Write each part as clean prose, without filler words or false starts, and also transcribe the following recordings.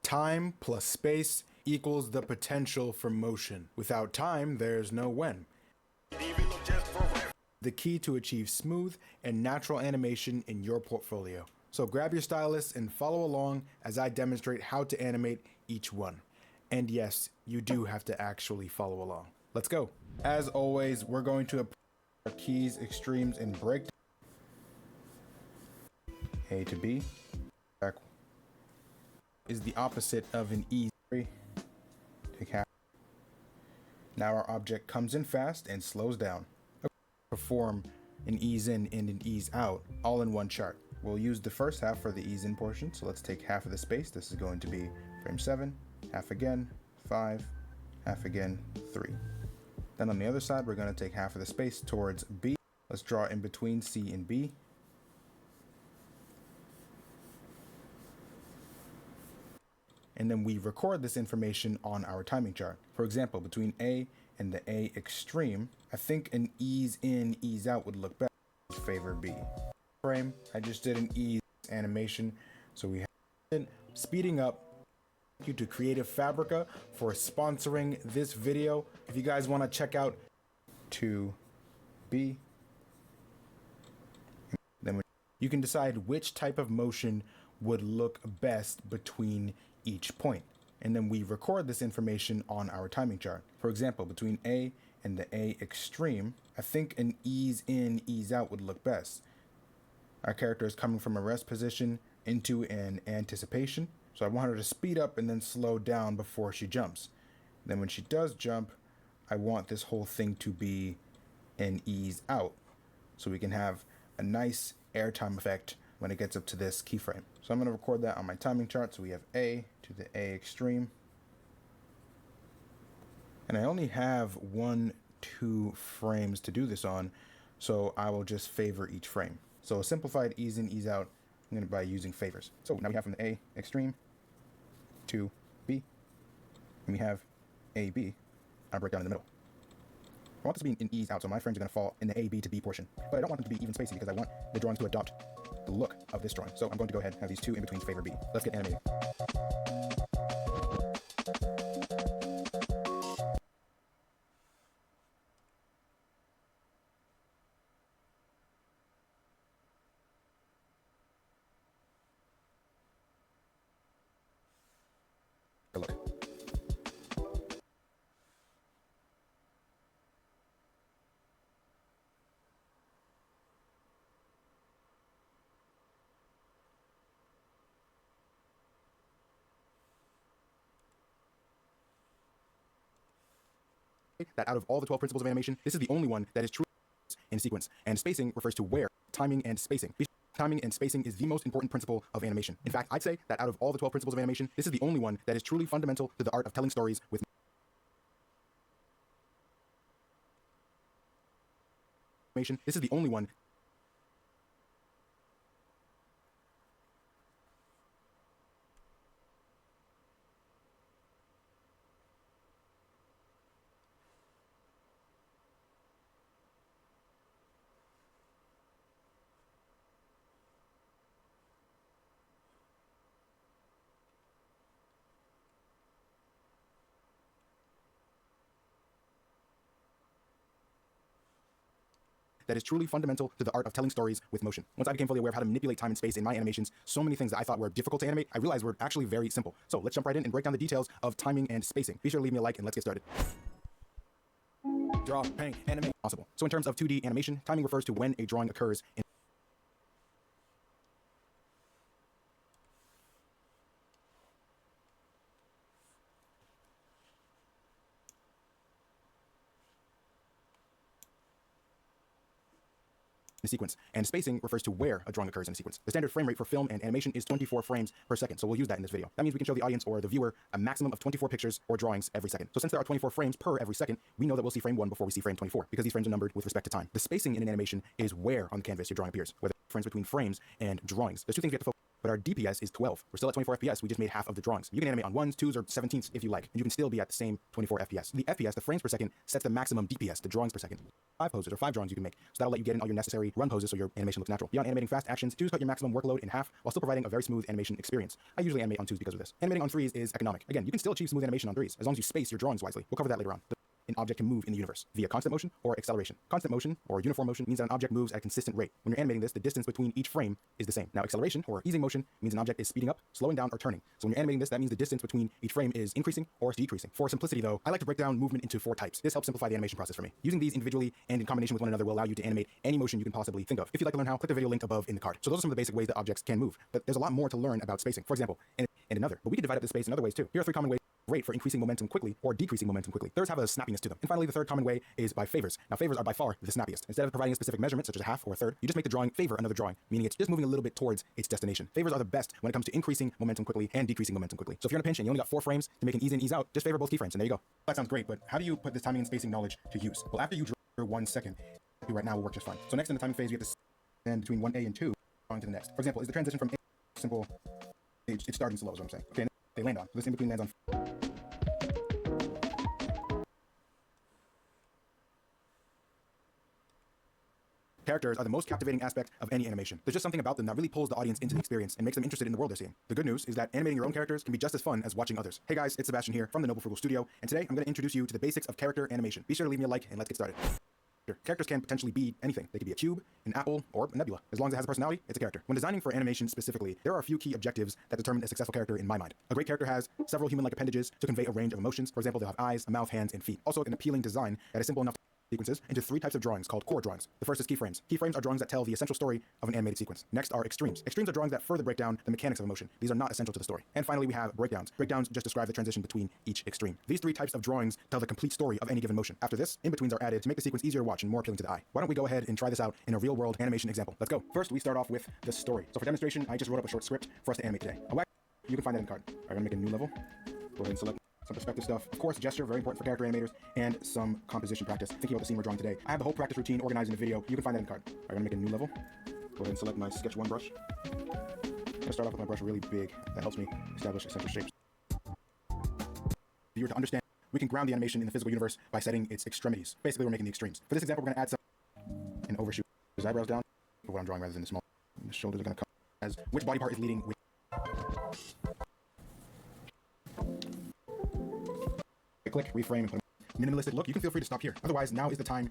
Time plus space equals the potential for motion. Without time, there's no when. The key to achieve smooth and natural animation in your portfolio. So grab your stylus and follow along as I demonstrate how to animate each one. And yes, you do have to actually follow along. Let's go. As always, we're going to apply our keys, extremes, and break. A to B. Back is the opposite of an ease. Take half. Now our object comes in fast and slows down. Perform an ease in and an ease out all in one chart. We'll use the first half for the ease in portion, so let's take half of the space. This is going to be frame 7, half again, 5, half again, 3. Then on the other side, we're going to take half of the space towards B. Let's draw in between C and B. And then we record this information on our timing chart. For example, between A and the A extreme, I think an ease in, ease out would look better. Favor B. Frame, I just did an ease animation, so we have it. Speeding up. Thank you to Creative Fabrica for sponsoring this video. If you guys want to check out to B, then you can decide which type of motion would look best between each point. And then we record this information on our timing chart. For example, between A and the A extreme, I think an ease in, ease out would look best. Our character is coming from a rest position into an anticipation. So I want her to speed up and then slow down before she jumps. Then when she does jump, I want this whole thing to be an ease out. So we can have a nice airtime effect when it gets up to this keyframe. So I'm going to record that on my timing chart. So we have A to the A extreme. And I only have 2 frames to do this on, so I will just favor each frame. So a simplified ease in, ease out, I'm going to by using favors. So now we have from the A extreme to B, and we have AB. I break down in the middle. I want this to be an ease out, so my frames are going to fall in the A, B to B portion. But I don't want them to be even spacey because I want the drawings to adopt the look of this drawing. So I'm going to go ahead and have these 2 in between favor B. Let's get animated. Look. That out of all the 12 principles of animation, this is the only one that is true in sequence. And spacing refers to where, timing, and spacing. Timing and spacing is the most important principle of animation. In fact, I'd say that out of all the 12 principles of animation, this is the only one that is truly fundamental to the art of telling stories with animation. This is the only one that is truly fundamental to the art of telling stories with motion. Once I became fully aware of how to manipulate time and space in my animations, so many things that I thought were difficult to animate, I realized were actually very simple. So let's jump right in and break down the details of timing and spacing. Be sure to leave me a like and let's get started. Draw, paint, animate, possible. So in terms of 2D animation, timing refers to when a drawing occurs in a sequence, and spacing refers to where a drawing occurs in a sequence. The standard frame rate for film and animation is 24 frames per second, so we'll use that in this video. That means we can show the audience or the viewer a maximum of 24 pictures or drawings every second. So since there are 24 frames per every second, we know that we'll see frame 1 before we see frame 24, because these frames are numbered with respect to time. The spacing in an animation is where on the canvas your drawing appears, whether it's the difference between frames and drawings. There's 2 things we have to focus on. but our DPS is 12. We're still at 24 FPS. We just made half of the drawings. You can animate on 1s, 2s, or 17ths if you like, and you can still be at the same 24 FPS. The FPS, the frames per second, sets the maximum DPS, the drawings per second. 5 poses or 5 drawings you can make, so that'll let you get in all your necessary run poses so your animation looks natural. Beyond animating fast actions, 2s cut your maximum workload in half while still providing a very smooth animation experience. I usually animate on 2s because of this. Animating on 3s is economic. Again, you can still achieve smooth animation on 3s as long as you space your drawings wisely. We'll cover that later on. An object can move in the universe via constant motion or acceleration. Constant motion or uniform motion means that an object moves at a consistent rate. When you're animating this, the distance between each frame is the same. Now, acceleration or easing motion means an object is speeding up, slowing down, or turning. So when you're animating this, that means the distance between each frame is increasing or decreasing. For simplicity though, I like to break down movement into 4 types. This helps simplify the animation process for me. Using these individually and in combination with one another will allow you to animate any motion you can possibly think of. If you'd like to learn how, click the video linked above in the card. So those are some of the basic ways that objects can move. But there's a lot more to learn about spacing. For example, and another. But we can divide up the space in other ways too. Here are 3 common ways. Rate for increasing momentum quickly or decreasing momentum quickly. Thirds have a snappiness to them. And finally, the third common way is by favors. Now, favors are by far the snappiest. Instead of providing a specific measurement, such as a half or a third, you just make the drawing favor another drawing, meaning it's just moving a little bit towards its destination. Favors are the best when it comes to increasing momentum quickly and decreasing momentum quickly. So if you're in a pinch and you only got 4 frames to make an ease in, ease out, just favor both keyframes, and there you go. That sounds great, but how do you put this timing and spacing knowledge to use? Well, after you draw 1 second, right now will work just fine. So next in the timing phase, you have to stand between 1A and 2, on to the next. For example, is the transition from A simple, it's starting slow is what I'm saying. Okay, they land on. So this in between lands on. Characters are the most captivating aspect of any animation. There's just something about them that really pulls the audience into the experience and makes them interested in the world they're seeing. The good news is that animating your own characters can be just as fun as watching others. Hey guys, it's Sebastian here from the Noble Frugal Studio, and today I'm going to introduce you to the basics of character animation. Be sure to leave me a like and let's get started. Characters can potentially be anything. They could be a cube, an apple, or a nebula. As long as it has a personality, it's a character. When designing for animation specifically, there are a few key objectives that determine a successful character in my mind. A great character has several human-like appendages to convey a range of emotions. For example, they'll have eyes, a mouth, hands, and feet. Also, an appealing design that is simple enough sequences into 3 types of drawings called core drawings. The first is keyframes. Keyframes are drawings that tell the essential story of an animated sequence. Next are extremes. Extremes are drawings that further break down the mechanics of emotion. These are not essential to the story. And finally, we have breakdowns. Breakdowns just describe the transition between each extreme. These 3 types of drawings tell the complete story of any given motion. After this, in-betweens are added to make the sequence easier to watch and more appealing to the eye. Why don't we go ahead and try this out in a real-world animation example? Let's go. First, we start off with the story. So for demonstration, I just wrote up a short script for us to animate today. You can find that in the card. All right, I'm gonna make a new level. Go ahead and select some perspective stuff. Of course, gesture, very important for character animators, and some composition practice, thinking about the scene we're drawing today. I have the whole practice routine organized in the video. You can find that in the card. All right, I'm gonna make a new level. Go ahead and select my Sketch 1 brush. I'm gonna start off with my brush really big. That helps me establish essential shapes. If you were to understand, we can ground the animation in the physical universe by setting its extremities. Basically, we're making the extremes. For this example, we're gonna add some and overshoot his eyebrows down for what I'm drawing rather than the small. The shoulders are gonna come as which body part is leading which. Click, reframe, and put a minimalistic look. You can feel free to stop here. Otherwise, now is the time.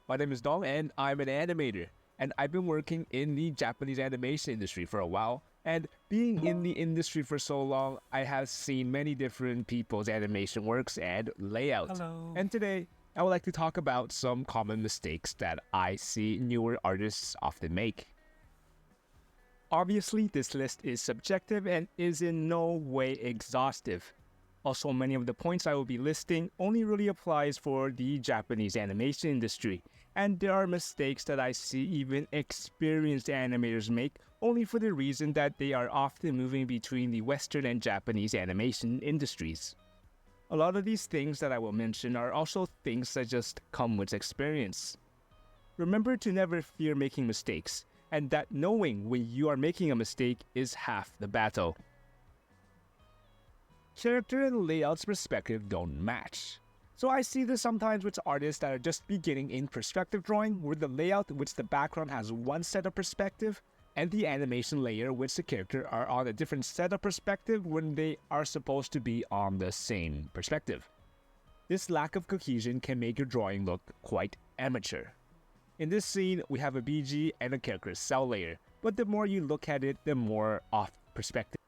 My name is Dong and I'm an animator. And I've been working in the Japanese animation industry for a while. And being in the industry for so long, I have seen many different people's animation works and layouts. Hello. And today, I would like to talk about some common mistakes that I see newer artists often make. Obviously, this list is subjective and is in no way exhaustive. Also, many of the points I will be listing only really applies for the Japanese animation industry, and there are mistakes that I see even experienced animators make only for the reason that they are often moving between the Western and Japanese animation industries. A lot of these things that I will mention are also things that just come with experience. Remember to never fear making mistakes, and that knowing when you are making a mistake is half the battle. Character and layout's perspective don't match. So I see this sometimes with artists that are just beginning in perspective drawing, where the layout which the background has one set of perspective, and the animation layer which the character are on a different set of perspective when they are supposed to be on the same perspective. This lack of cohesion can make your drawing look quite amateur. In this scene, we have a BG and a character's cell layer, but the more you look at it, the more off perspective.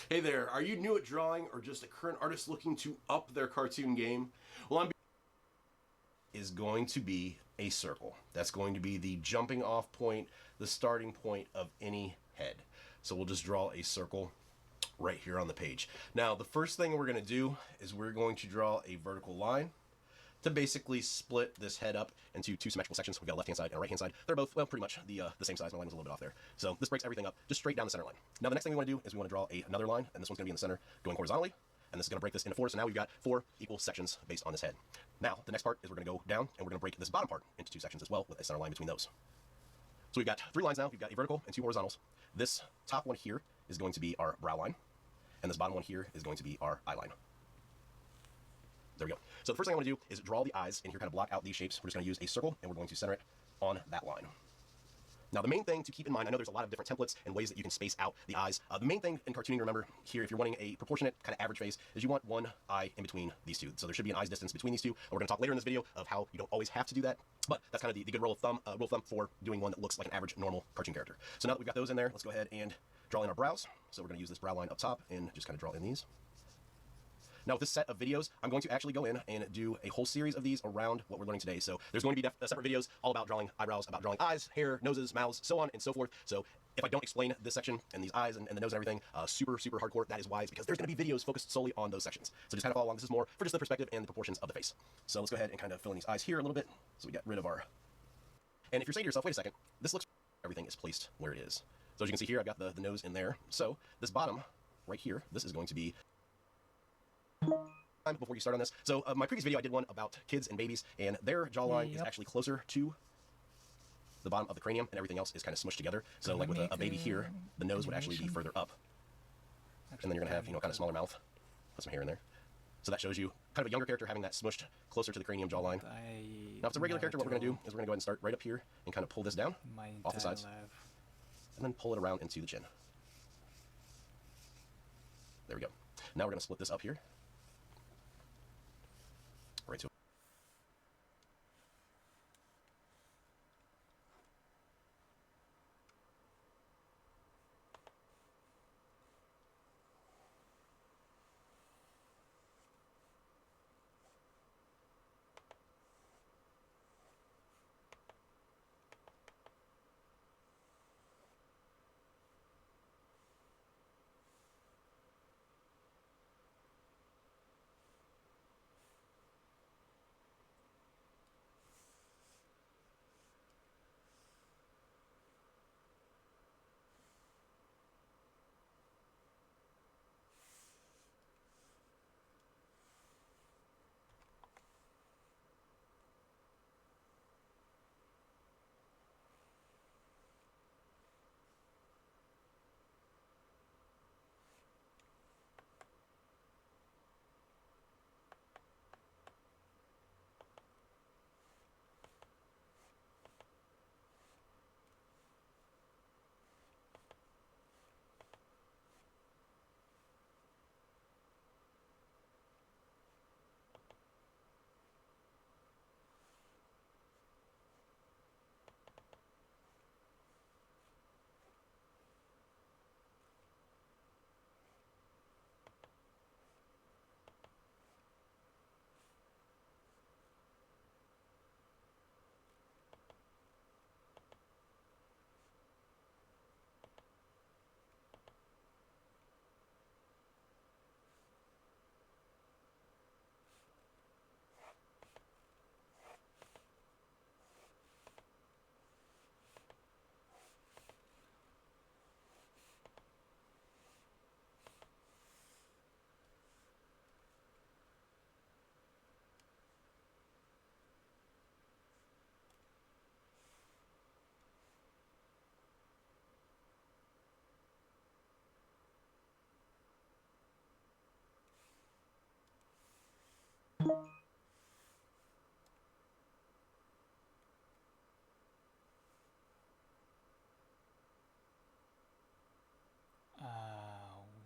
Hey there, are you new at drawing or just a current artist looking to up their cartoon game? Well, is going to be a circle. That's going to be the jumping off point, the starting point of any head. So we'll just draw a circle right here on the page. Now, the first thing we're going to do is we're going to draw a vertical line to basically split this head up into two symmetrical sections. We've got a left-hand side and a right-hand side. They're both, well, pretty much the same size. My line was a little bit off there. So this breaks everything up just straight down the center line. Now, the next thing we want to do is we want to draw another line, and this one's going to be in the center going horizontally, and this is going to break this into four. So now we've got 4 equal sections based on this head. Now, the next part is we're going to go down, and we're going to break this bottom part into 2 sections as well with a center line between those. So we've got 3 lines now. We've got a vertical and 2 horizontals. This top one here is going to be our brow line, and this bottom one here is going to be our eye line. There we go. So the first thing I want to do is draw the eyes and here kind of block out these shapes. We're just going to use a circle and we're going to center it on that line. Now the main thing to keep in mind, I know there's a lot of different templates and ways that you can space out the eyes. The main thing in cartooning to remember here, if you're wanting a proportionate kind of average face, is you want one eye in between these two. So there should be an eye's distance between these two. We're going to talk later in this video of how you don't always have to do that, but that's kind of the good rule of thumb for doing one that looks like an average normal cartoon character. So now that we've got those in there, let's go ahead and draw in our brows. So we're going to use this brow line up top and just kind of draw in these. Now with this set of videos, I'm going to actually go in and do a whole series of these around what we're learning today. So there's going to be separate videos all about drawing eyebrows, about drawing eyes, hair, noses, mouths, so on and so forth. So if I don't explain this section and these eyes and the nose and everything super hardcore, that is why. It's because there's going to be videos focused solely on those sections. So just kind of follow along. This is more for just the perspective and the proportions of the face. So let's go ahead and kind of fill in these eyes here a little bit. So we get rid of our... And if you're saying to yourself, wait a second, this looks... Everything is placed where it is. So as you can see here, I've got the nose in there. So this bottom right here, this is going to be... before you start on this. So my previous video I did one about kids and babies, and their jawline is actually closer to the bottom of the cranium, and everything else is kind of smushed together. So like with a baby here, the nose would actually be further up, and then you're gonna have, you know, kind of smaller mouth, put some hair in there. So that shows you kind of a younger character having that smushed closer to the cranium jawline. Now if it's a regular character, what we're gonna do is we're gonna go ahead and start right up here and kind of pull this down off the sides, and then pull it around into the chin. There we go. Now we're gonna split this up here. Right to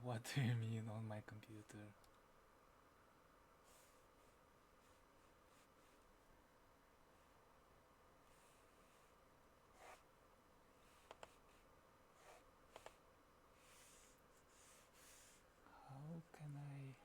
What do you mean on my computer? How can I...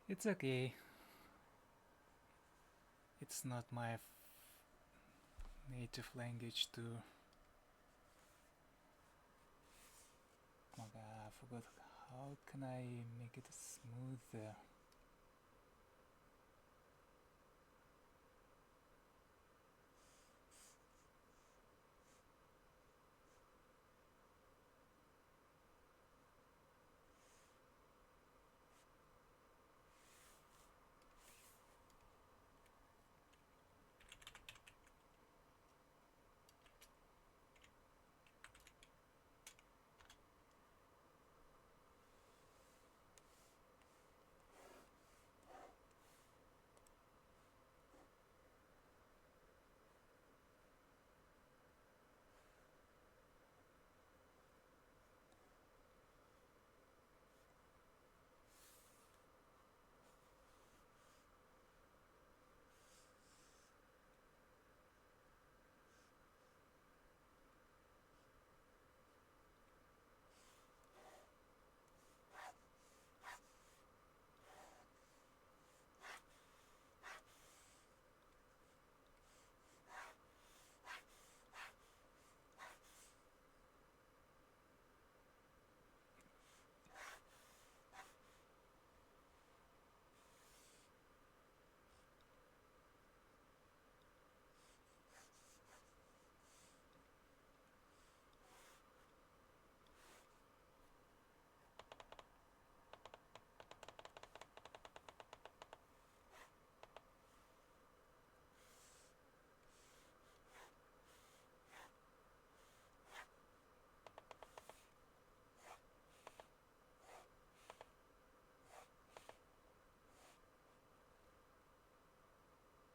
It's okay. It's not my native language too. Oh my god, I forgot. How can I make it smoother?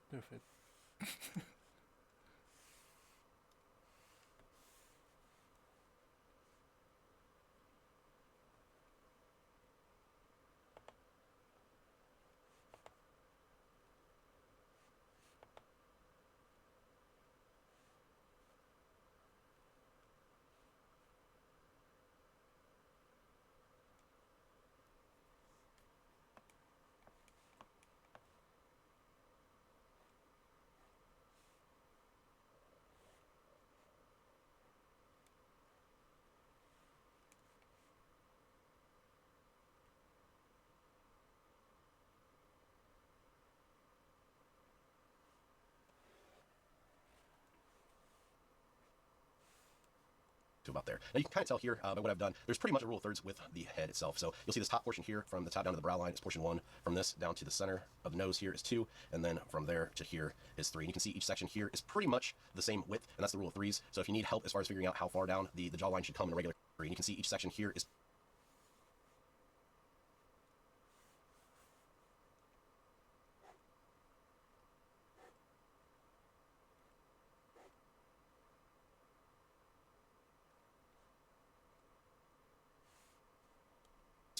Perfect. To about there. Now you can kind of tell here by what I've done, there's pretty much a rule of thirds with the head itself. So you'll see this top portion here from the top down to the brow line is portion 1. From this down to the center of the nose here is 2. And then from there to here is 3. And you can see each section here is pretty much the same width. And that's the rule of threes. So if you need help as far as figuring out how far down the jawline should come in a regular 3, and you can see each section here is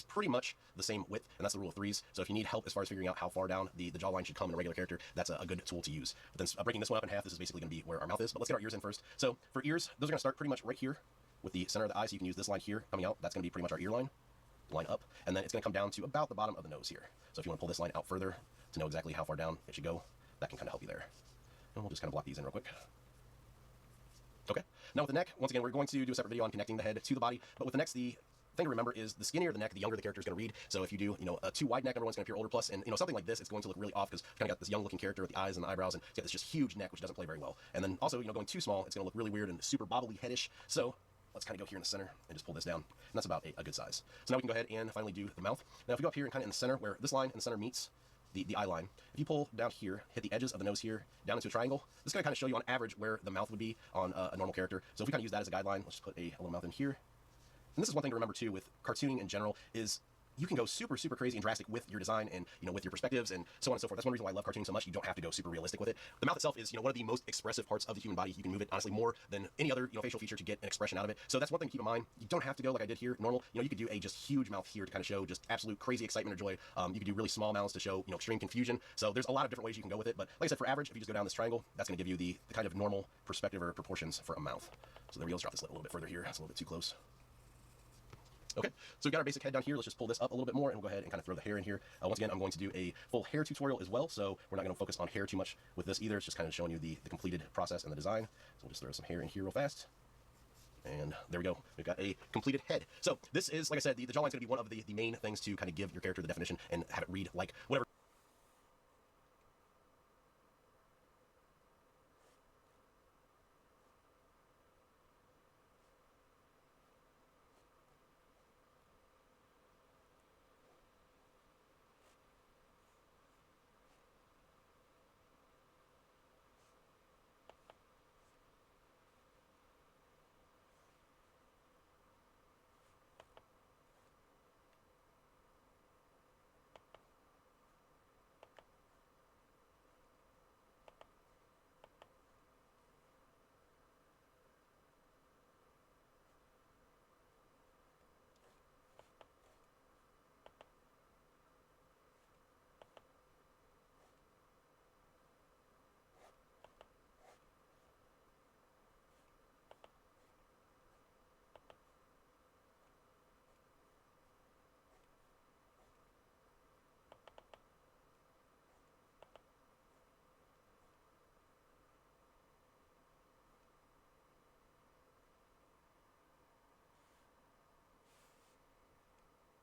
pretty much the same width, and that's the rule of threes. So if you need help as far as figuring out how far down the jawline should come in a regular character, that's a good tool to use. But then breaking this one up in half, this is basically going to be where our mouth is. But let's get our ears in first. So for ears, those are going to start pretty much right here with the center of the eye. So you can use this line here coming out. That's going to be pretty much our ear line up, and then it's going to come down to about the bottom of the nose here. So if you want to pull this line out further to know exactly how far down it should go, that can kind of help you there. And we'll just kind of block these in real quick. Okay. Now with the neck, once again, we're going to do a separate video on connecting the head to the body, but with the necks, the thing to remember is the skinnier the neck, the younger the character is going to read. So if you do, a too wide neck, everyone's going to appear older. Plus, and something like this, it's going to look really off because kind of got this young looking character with the eyes and the eyebrows, and it's got this just huge neck, which doesn't play very well. And then also, going too small, it's going to look really weird and super bobbly headish. So let's kind of go here in the center and just pull this down. And that's about a good size. So now we can go ahead and finally do the mouth. Now if you go up here and kind of in the center, where this line in the center meets the eye line, if you pull down here, hit the edges of the nose here, down into a triangle, this is going to kind of show you on average where the mouth would be on a normal character. So if we kind of use that as a guideline, let's just put a little mouth in here. And this is one thing to remember too with cartooning in general is you can go super, super crazy and drastic with your design and, with your perspectives and so on and so forth. That's one reason why I love cartooning so much. You don't have to go super realistic with it. The mouth itself is, one of the most expressive parts of the human body. You can move it, honestly, more than any other, facial feature to get an expression out of it. So that's one thing to keep in mind. You don't have to go like I did here, normal. You could do a just huge mouth here to kind of show just absolute crazy excitement or joy. You could do really small mouths to show, extreme confusion. So there's a lot of different ways you can go with it. But like I said, for average, if you just go down this triangle, that's going to give you the kind of normal perspective or proportions for a mouth. So there we go. Let's drop this lip a little bit further here. That's a little bit too close. Okay, so we've got our basic head down here. Let's just pull this up a little bit more and we'll go ahead and kind of throw the hair in here. Once again, I'm going to do a full hair tutorial as well, so we're not going to focus on hair too much with this either. It's just kind of showing you the completed process and the design. So we'll just throw some hair in here real fast. And there we go. We've got a completed head. So this is, like I said, the jawline is going to be one of the main things to kind of give your character the definition and have it read like whatever.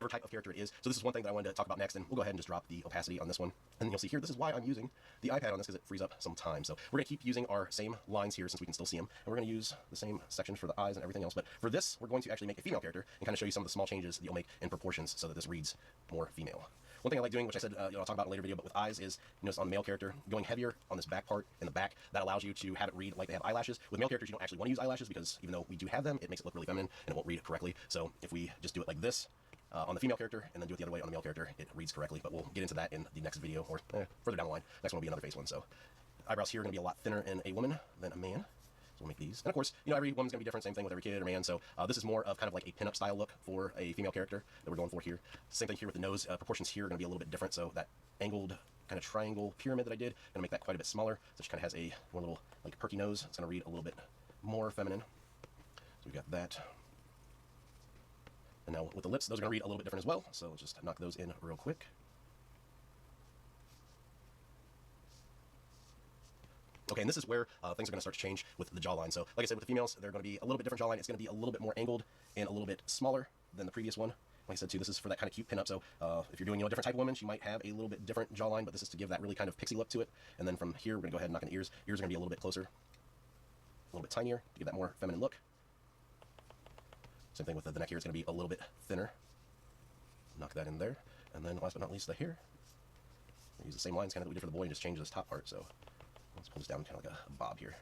Type of character it is. So this is one thing that I wanted to talk about next, and we'll go ahead and just drop the opacity on this one. And you'll see here, this is why I'm using the iPad on this, because it frees up some time. So we're going to keep using our same lines here since we can still see them, and we're going to use the same sections for the eyes and everything else. But for this, we're going to actually make a female character and kind of show you some of the small changes that you'll make in proportions so that this reads more female. One thing I like doing, which I said I'll talk about in a later video, but with eyes is, on the male character, going heavier on this back part in the back, that allows you to have it read like they have eyelashes. With male characters, you don't actually want to use eyelashes because even though we do have them, it makes it look really feminine and it won't read correctly. So if we just do it like this, on the female character, and then do it the other way on the male character, it reads correctly, but we'll get into that in the next video, or further down the line. Next one will be another face one, so eyebrows here are going to be a lot thinner in a woman than a man, so we'll make these. And of course, every woman's going to be different, same thing with every kid or man, so this is more of kind of like a pinup style look for a female character that we're going for here. Same thing here with the nose, proportions here are going to be a little bit different, so that angled kind of triangle pyramid that I did, going to make that quite a bit smaller, so she kind of has a one little like perky nose. It's going to read a little bit more feminine, so we've got that. And now with the lips, those are going to read a little bit different as well, so let's just knock those in real quick. Okay, and this is where things are going to start to change with the jawline. So like I said, with the females, they're going to be a little bit different jawline. It's going to be a little bit more angled and a little bit smaller than the previous one. Like I said too, this is for that kind of cute pinup. So if you're doing a different type of woman, she might have a little bit different jawline, but this is to give that really kind of pixie look to it. And then from here, we're going to go ahead and knock in the ears. Ears are going to be a little bit closer, a little bit tinier to give that more feminine look. Same thing with the neck here, it's going to be a little bit thinner. Knock that in there. And then last but not least, the hair. We use the same lines kind of that we did for the boy and just change this top part. So let's pull this down kind of like a bob here.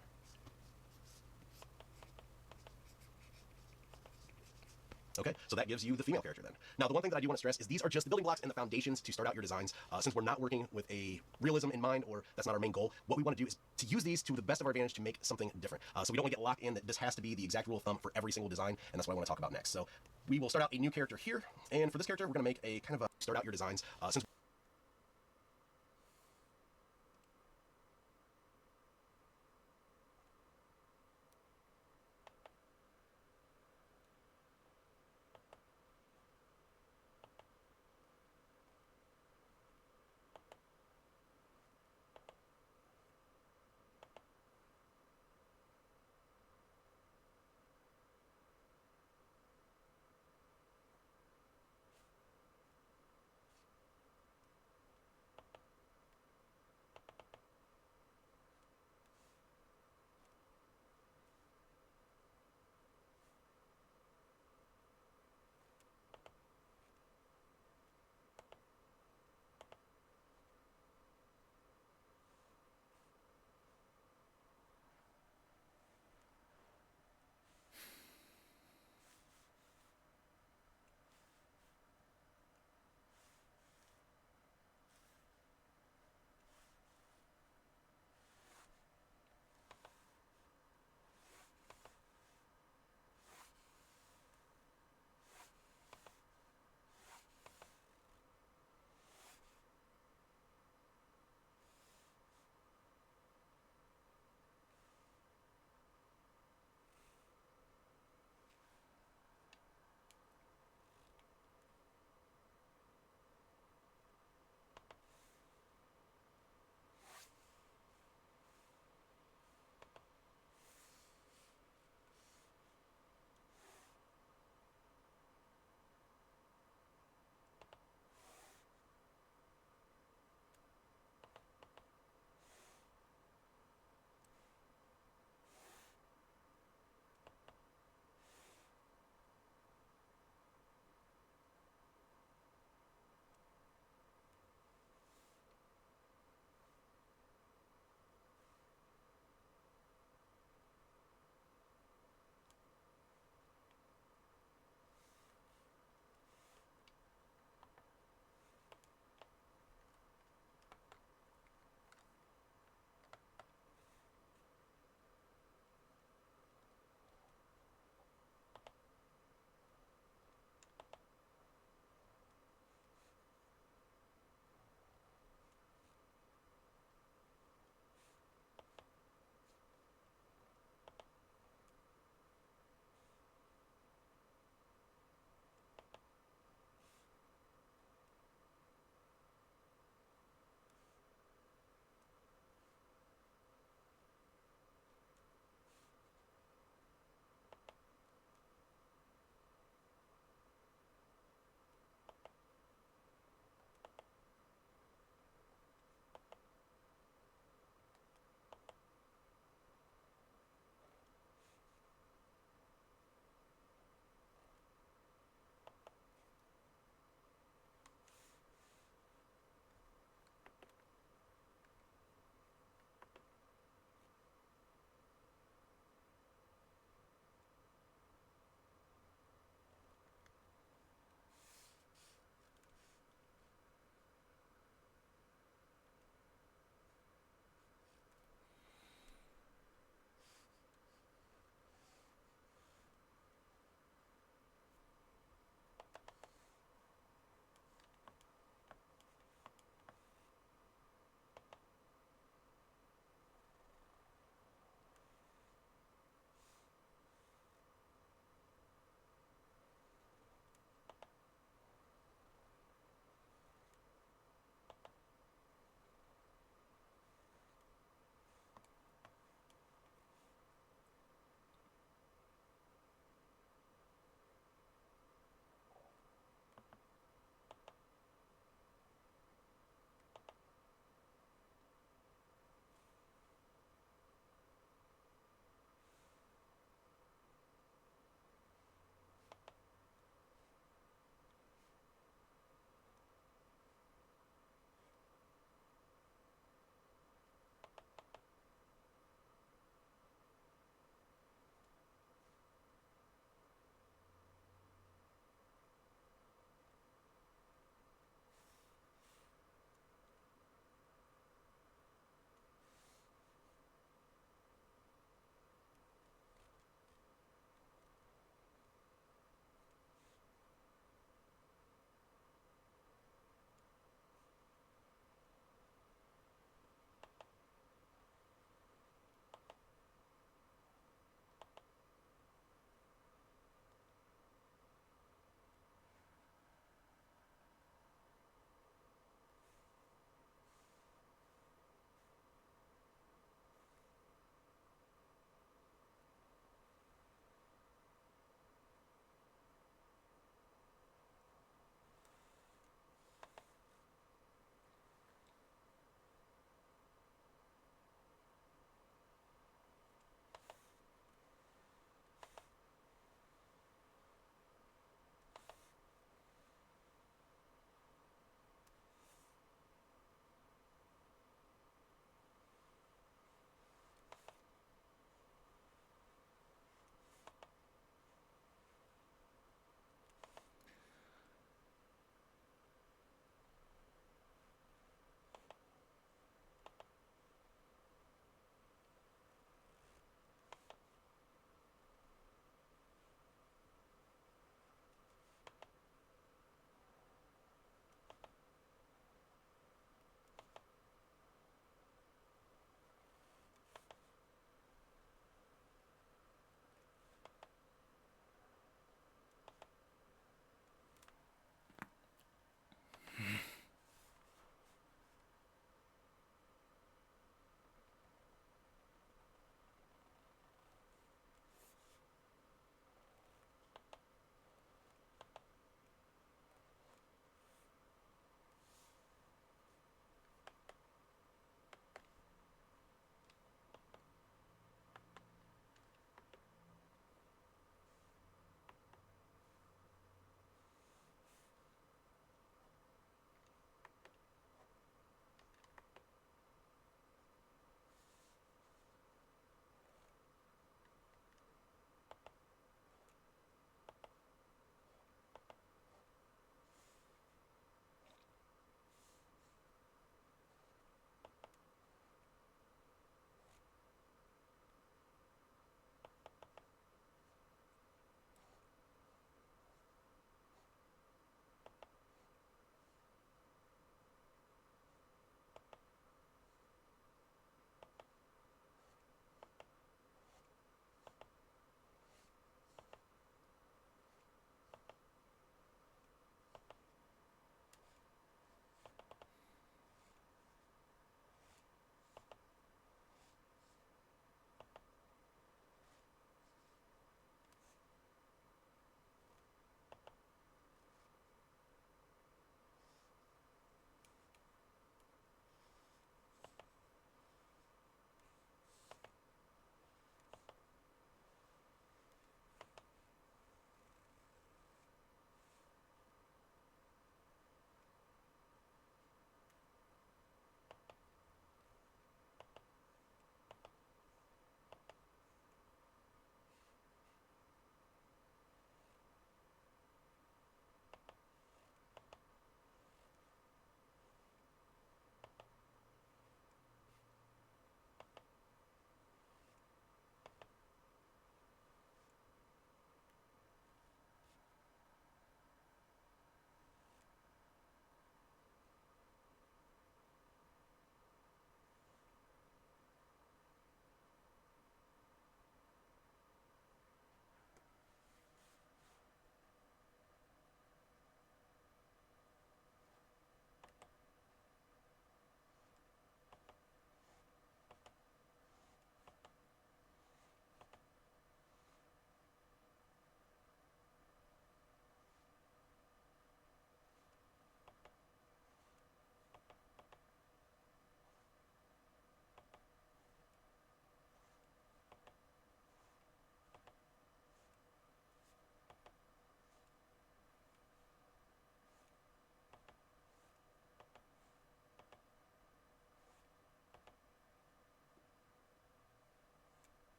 Okay, so that gives you the female character then. Now, the one thing that I do want to stress is these are just the building blocks and the foundations to start out your designs. Since we're not working with a realism in mind, or that's not our main goal, what we want to do is to use these to the best of our advantage to make something different. So we don't want to get locked in that this has to be the exact rule of thumb for every single design, and that's what I want to talk about next. So we will start out a new character here, and for this character, we're going to make a kind of a start out your designs. Since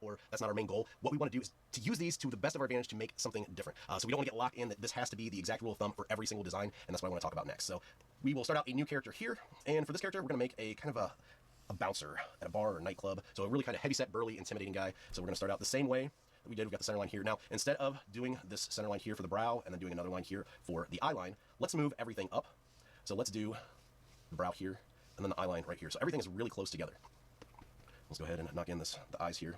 or that's not our main goal. What we want to do is to use these to the best of our advantage to make something different. So we don't want to get locked in that this has to be the exact rule of thumb for every single design, and that's what I want to talk about next. So we will start out a new character here, and for this character, we're going to make a kind of a bouncer at a bar or nightclub. So a really kind of heavy-set, burly, intimidating guy. So we're going to start out the same way that we did. We've got the center line here. Now, instead of doing this center line here for the brow and then doing another line here for the eye line, let's move everything up. So let's do the brow here and then the eye line right here. So everything is really close together. Let's go ahead and knock in the eyes here.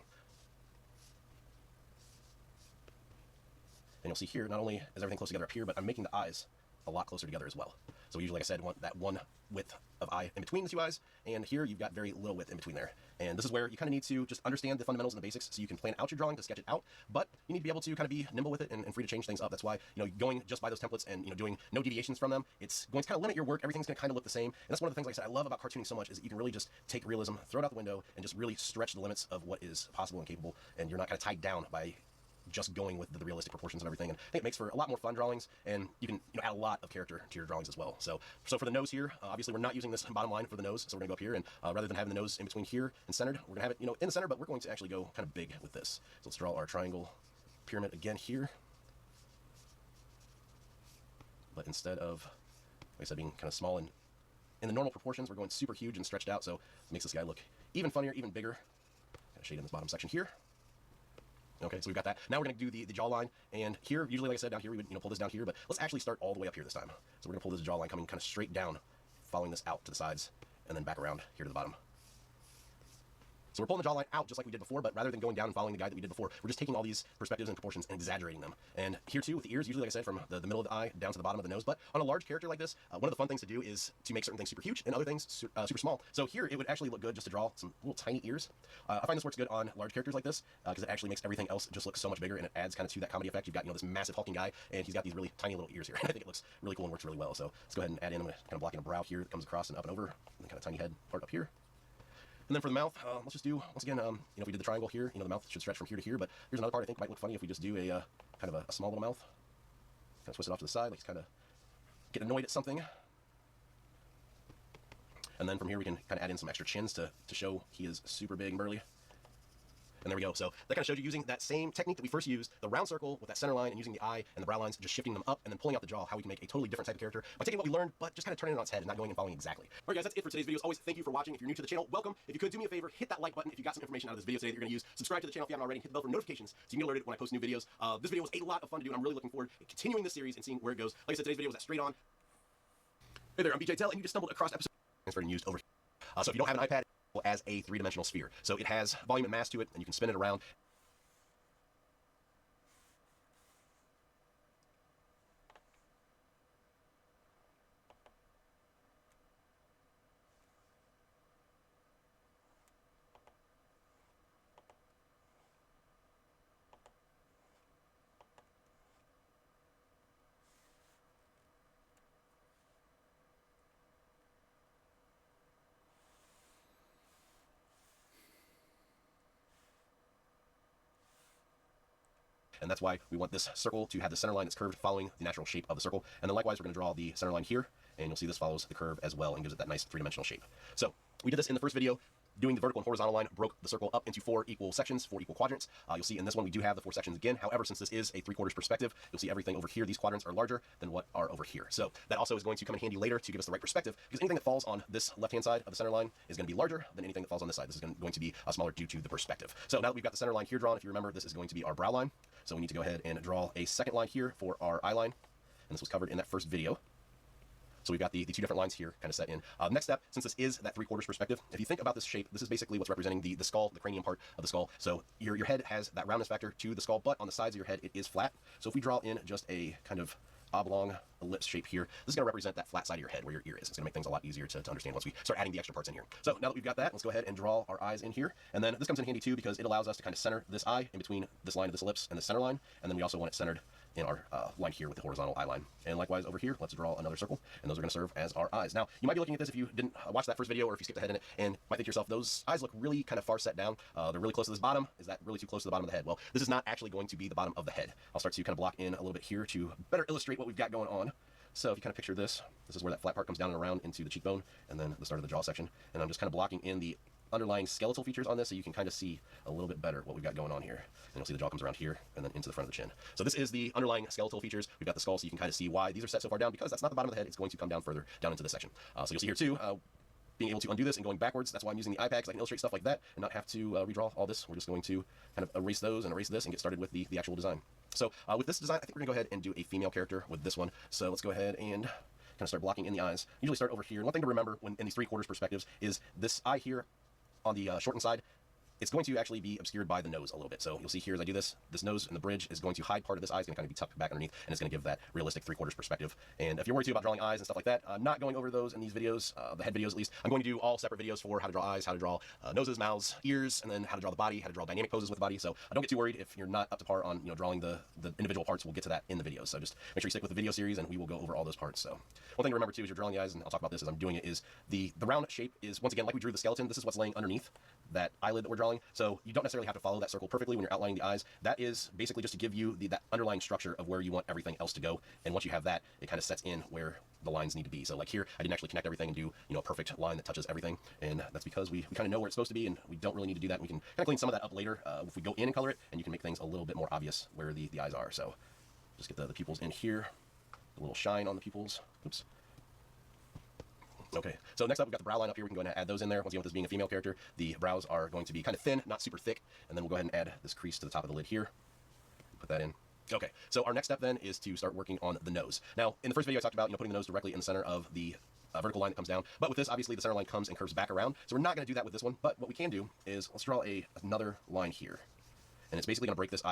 And you'll see here, not only is everything close together up here, but I'm making the eyes a lot closer together as well. So we usually, like I said, want that one width of eye in between the two eyes, and here you've got very little width in between there. And this is where you kind of need to just understand the fundamentals and the basics so you can plan out your drawing to sketch it out, but you need to be able to kind of be nimble with it and free to change things up. That's why, going just by those templates and, doing no deviations from them, it's going to kind of limit your work. Everything's going to kind of look the same. And that's one of the things, like I said, I love about cartooning so much is that you can really just take realism, throw it out the window, and just really stretch the limits of what is possible and capable, and you're not kind of tied down by just going with the realistic proportions of everything. And I think it makes for a lot more fun drawings, and you can add a lot of character to your drawings as well. So for the nose here, obviously we're not using this bottom line for the nose, so we're gonna go up here, and rather than having the nose in between here and centered, we're gonna have it in the center, but we're going to actually go kind of big with this. So let's draw our triangle pyramid again here, but instead of, like I said, being kind of small and in the normal proportions, we're going super huge and stretched out, so it makes this guy look even funnier, even bigger. Kind of shade in this bottom section here. Okay, so we've got that. Now we're going to do the jawline, and here, usually, like I said, down here, we would pull this down here, but let's actually start all the way up here this time. So we're going to pull this jawline coming kind of straight down, following this out to the sides, and then back around here to the bottom. So we're pulling the jawline out just like we did before, but rather than going down and following the guide that we did before, we're just taking all these perspectives and proportions and exaggerating them. And here too, with the ears, usually, like I said, from the middle of the eye down to the bottom of the nose. But on a large character like this, one of the fun things to do is to make certain things super huge and other things super small. So here, it would actually look good just to draw some little tiny ears. I find this works good on large characters like this because it actually makes everything else just look so much bigger, and it adds kind of to that comedy effect. You've got, this massive hulking guy, and he's got these really tiny little ears here. And I think it looks really cool and works really well. So let's go ahead and add in, I'm going to kind of block in a brow here that comes across and up and over, and then kind of tiny head part up here. And then for the mouth, let's just do, once again, if we did the triangle here, the mouth should stretch from here to here, but here's another part I think might look funny if we just do a kind of a small little mouth. Kind of twist it off to the side, like he's kind of getting annoyed at something. And then from here we can kind of add in some extra chins to show he is super big and burly. And there we go. So that kind of showed you using that same technique that we first used, the round circle with that center line and using the eye and the brow lines, just shifting them up and then pulling out the jaw, how we can make a totally different type of character by taking what we learned, but just kind of turning it on its head and not going and following exactly. All right, guys, that's it for today's video. As always, thank you for watching. If you're new to the channel, welcome. If you could, do me a favor, hit that like button if you got some information out of this video today that you're going to use. Subscribe to the channel if you haven't already. Hit the bell for notifications so you can get alerted when I post new videos. This video was a lot of fun to do, and I'm really looking forward to continuing this series and seeing where it goes. Like I said, today's video was at Straight On. Hey there, I'm BJ Tell, and you just stumbled across episode transferred and used over here. So if you don't have an iPad, as a three-dimensional sphere. So it has volume and mass to it, and you can spin it around. And that's why we want this circle to have the center line that's curved following the natural shape of the circle. And then likewise, we're going to draw the center line here, and you'll see this follows the curve as well and gives it that nice three-dimensional shape. So we did this in the first video. Doing the vertical and horizontal line broke the circle up into 4 equal sections, 4 equal quadrants. You'll see in this one we do have the 4 sections again. However, since this is a 3/4 perspective, you'll see everything over here. These quadrants are larger than what are over here. So that also is going to come in handy later to give us the right perspective, because anything that falls on this left-hand side of the center line is going to be larger than anything that falls on this side. This is going to be smaller due to the perspective. So now that we've got the center line here drawn, if you remember, this is going to be our brow line. So we need to go ahead and draw a second line here for our eye line. And this was covered in that first video. So we've got the 2 different lines here kind of set in. Next step, since this is that 3/4 perspective, if you think about this shape, this is basically what's representing the skull, the cranium part of the skull. So your head has that roundness factor to the skull, but on the sides of your head, it is flat. So if we draw in just a kind of oblong ellipse shape here, this is going to represent that flat side of your head where your ear is. It's going to make things a lot easier to understand once we start adding the extra parts in here. So now that we've got that, let's go ahead and draw our eyes in here. And then this comes in handy too, because it allows us to kind of center this eye in between this line of this ellipse and the center line. And then we also want it centered in our line here with the horizontal eye line. And likewise over here, let's draw another circle, and those are going to serve as our eyes. Now, you might be looking at this if you didn't watch that first video, or if you skipped ahead in it, and might think to yourself, those eyes look really kind of far set down. They're really close to this bottom. Is that really too close to the bottom of the head? Well, this is not actually going to be the bottom of the head. I'll start to kind of block in a little bit here to better illustrate what we've got going on. So if you kind of picture this, this is where that flat part comes down and around into the cheekbone, and then the start of the jaw section. And I'm just kind of blocking in the underlying skeletal features on this so you can kind of see a little bit better what we've got going on here. And you'll see the jaw comes around here and then into the front of the chin. So this is the underlying skeletal features. We've got the skull, so you can kind of see why these are set so far down, because that's not the bottom of the head. It's going to come down further down into this section. So you'll see here too, being able to undo this and going backwards. That's why I'm using the iPad, because I can illustrate stuff like that and not have to redraw all this. We're just going to kind of erase those and erase this and get started with the actual design. So with this design, I think we're gonna go ahead and do a female character with this one. So let's go ahead and kind of start blocking in the eyes. Usually start over here. And one thing to remember when in these 3/4 perspectives is this eye here on the shortened side, it's going to actually be obscured by the nose a little bit. So you'll see here as I do this, this nose and the bridge is going to hide part of this eye. It's going to kind of be tucked back underneath, and it's going to give that realistic 3/4 perspective. And if you're worried too about drawing eyes and stuff like that, I'm not going over those in these videos, the head videos at least. I'm going to do all separate videos for how to draw eyes, how to draw noses, mouths, ears, and then how to draw the body, how to draw dynamic poses with the body. So don't get too worried if you're not up to par on drawing the individual parts. We'll get to that in the videos. So just make sure you stick with the video series, and we will go over all those parts. So one thing to remember too as you're drawing the eyes, and I'll talk about this as I'm doing it, is the round shape is, once again, like we drew the skeleton, this is what's laying underneath that eyelid that we're drawing. So you don't necessarily have to follow that circle perfectly when you're outlining the eyes. That is basically just to give you that underlying structure of where you want everything else to go. And once you have that, it kind of sets in where the lines need to be. So like here, I didn't actually connect everything and do a perfect line that touches everything. And that's because we kind of know where it's supposed to be, and we don't really need to do that. We can kind of clean some of that up later if we go in and color it, and you can make things a little bit more obvious where the eyes are. So just get the pupils in here, a little shine on the pupils. Oops. Okay, so next up we've got the brow line up here. We can go ahead and add those in there. Once again, with this being a female character, the brows are going to be kind of thin, not super thick. And then we'll go ahead and add this crease to the top of the lid here. Put that in. Okay, so our next step then is to start working on the nose. Now, in the first video I talked about putting the nose directly in the center of the vertical line that comes down. But with this, obviously, the center line comes and curves back around. So we're not going to do that with this one. But what we can do is let's draw another line here. And it's basically going to break this eye.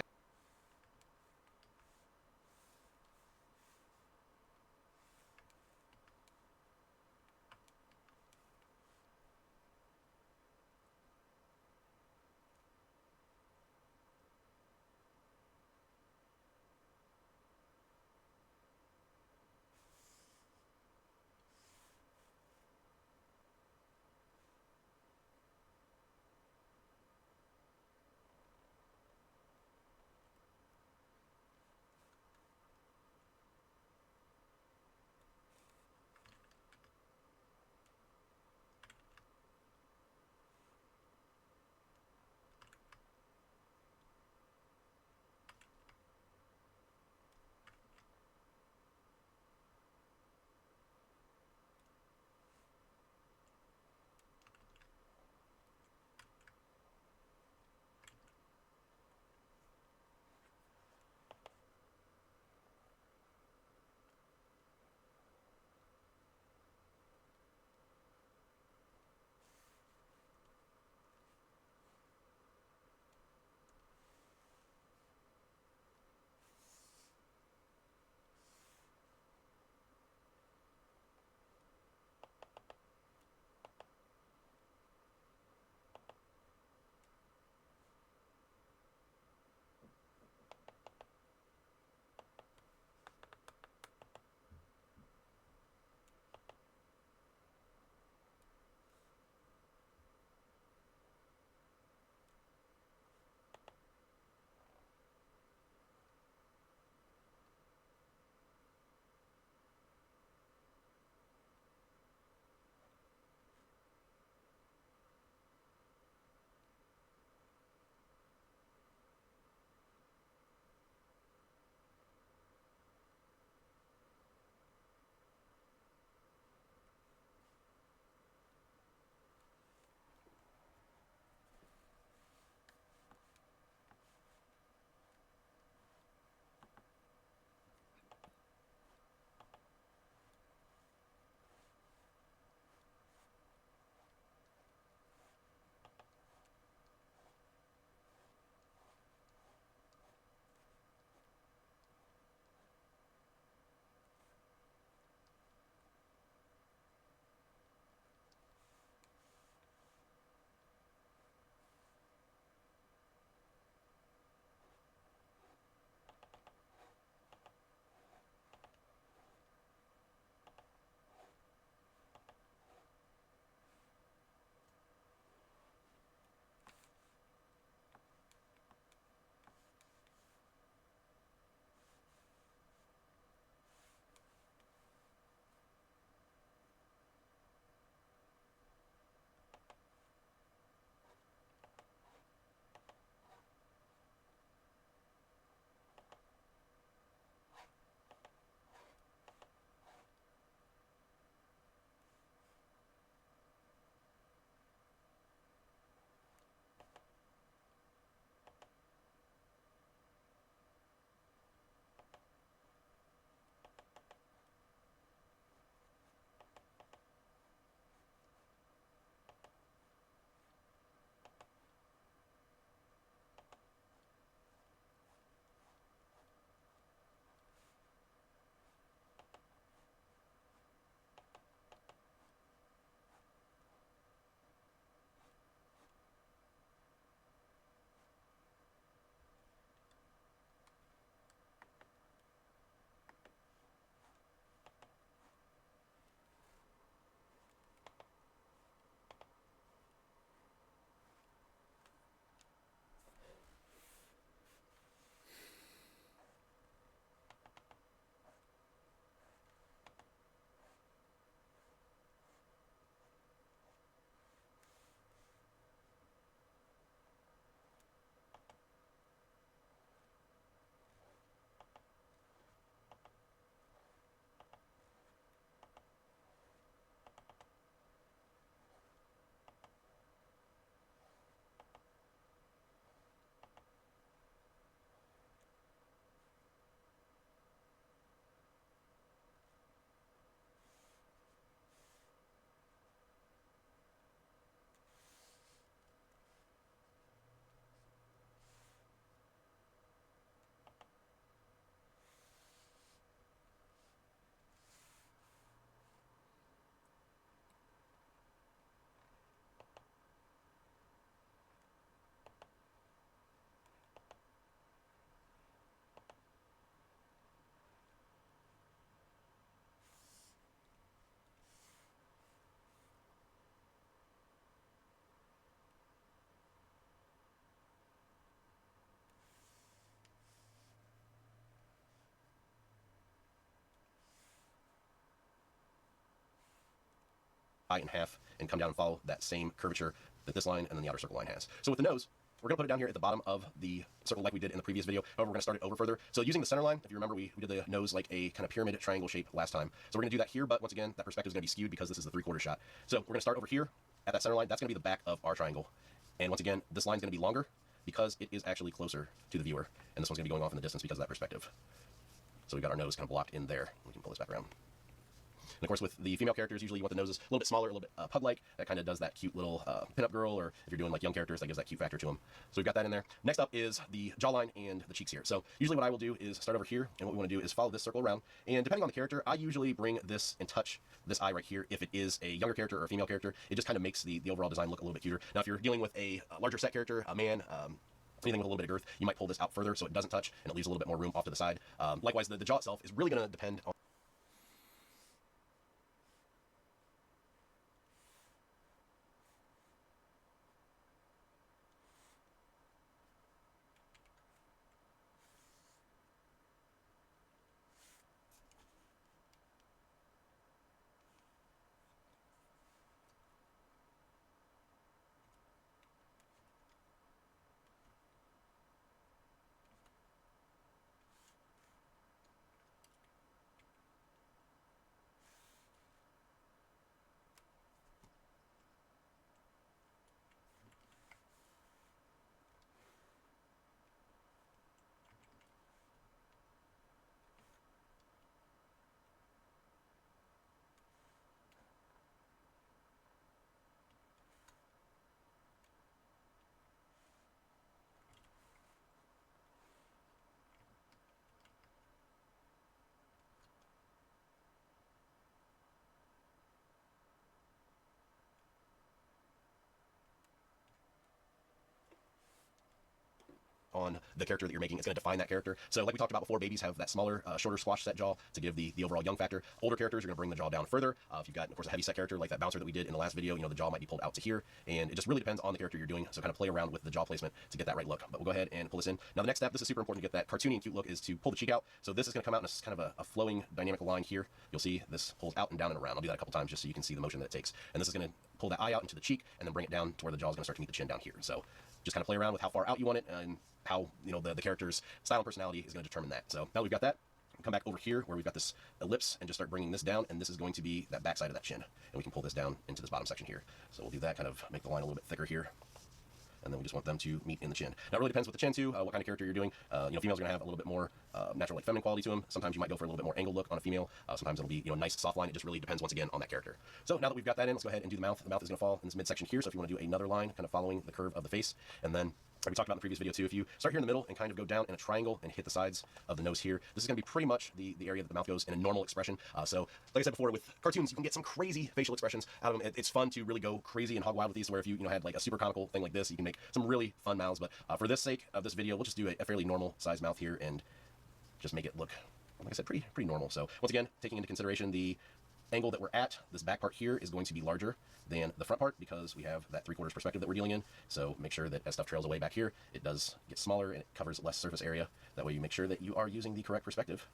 eye in half and come down and follow that same curvature that this line and then the outer circle line has. So with the nose, we're going to put it down here at the bottom of the circle like we did in the previous video. However, we're going to start it over further. So using the center line, if you remember, we did the nose like a kind of pyramid triangle shape last time. So we're going to do that here, but once again, that perspective is going to be skewed because this is the 3/4 shot. So we're going to start over here at that center line. That's going to be the back of our triangle. And once again, this line is going to be longer because it is actually closer to the viewer. And this one's going to be going off in the distance because of that perspective. So we've got our nose kind of blocked in there. We can pull this back around. And of course, with the female characters, usually you want the noses a little bit smaller, a little bit pug-like. That kind of does that cute little pinup girl, or if you're doing like young characters, that gives that cute factor to them. So we've got that in there. Next up is the jawline and the cheeks here. So usually what I will do is start over here, and what we want to do is follow this circle around. And depending on the character, I usually bring this and touch this eye right here. If it is a younger character or a female character, it just kind of makes the overall design look a little bit cuter. Now, if you're dealing with a larger set character, a man, anything with a little bit of girth, you might pull this out further so it doesn't touch, and it leaves a little bit more room off to the side. Likewise, the jaw itself is really going to depend on the character that you're making. It's going to define that character. So like we talked about before, babies have that smaller, shorter squash set jaw to give the overall young factor. Older characters are going to bring the jaw down further. If you've got, of course, a heavy set character like that bouncer that we did in the last video, the jaw might be pulled out to here, and it just really depends on the character you're doing. So kind of play around with the jaw placement to get that right look. But we'll go ahead and pull this in. Now the next step, this is super important to get that cartoony and cute look, is to pull the cheek out. So this is going to come out in a kind of a flowing dynamic line here. You'll see this pulls out and down and around. I'll do that a couple times just so you can see the motion that it takes. And this is going to pull that eye out into the cheek and then bring it down to where the jaw is going to start to meet the chin down here. So just kind of play around with how far out you want it and how the character's style and personality is going to determine that. So now we've got that. Come back over here where we've got this ellipse and just start bringing this down, and this is going to be that back side of that chin, and we can pull this down into this bottom section here. So we'll do that, kind of make the line a little bit thicker here, and then we just want them to meet in the chin. Now it really depends with the chin too, what kind of character you're doing. Females are going to have a little bit more natural, like feminine quality to them. Sometimes you might go for a little bit more angled look on a female. Sometimes it'll be nice soft line. It just really depends once again on that character. So now that we've got that in, let's go ahead and do the mouth. The mouth is going to fall in this midsection here. So if you want to do another line, kind of following the curve of the face, and then like we talked about in the previous video too, if you start here in the middle and kind of go down in a triangle and hit the sides of the nose here, this is going to be pretty much the area that the mouth goes in a normal expression. So like I said before, with cartoons, you can get some crazy facial expressions out of them. It's fun to really go crazy and hog wild with these, where if you had like a super comical thing like this, you can make some really fun mouths. But for this sake of this video, we'll just do a fairly normal size mouth here and just make it look, like I said, pretty normal. So once again, taking into consideration the angle that we're at, this back part here is going to be larger than the front part because we have that 3/4 perspective that we're dealing in. So make sure that as stuff trails away back here, it does get smaller and it covers less surface area. That way you make sure that you are using the correct perspective.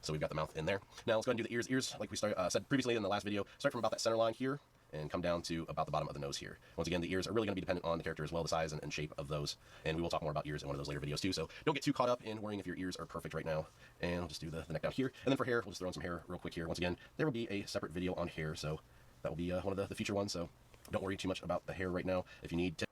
So we've got the mouth in there. Now let's go ahead and do the ears. Ears, like we said previously in the last video, start from about that center line here and come down to about the bottom of the nose here. Once again, the ears are really going to be dependent on the character as well, the size and shape of those. And we will talk more about ears in one of those later videos too. So don't get too caught up in worrying if your ears are perfect right now. And I'll just do the neck down here. And then for hair, we'll just throw in some hair real quick here. Once again, there will be a separate video on hair. So that will be one of the future ones. So don't worry too much about the hair right now. If you need tips,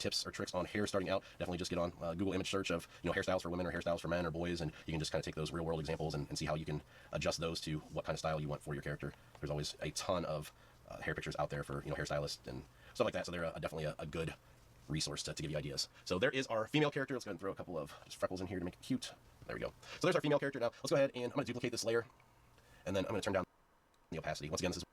tips or tricks on hair starting out, definitely just get on Google image search of hairstyles for women or hairstyles for men or boys, and you can just kind of take those real world examples and see how you can adjust those to what kind of style you want for your character. There's always a ton of hair pictures out there for hairstylists and stuff like that, so they're definitely a good resource to give you ideas. So there is our female character. Let's go ahead and throw a couple of just freckles in here to make it cute. There we go. So there's our female character. Now let's go ahead and I'm going to duplicate this layer, and then I'm going to turn down the opacity. Once again, this is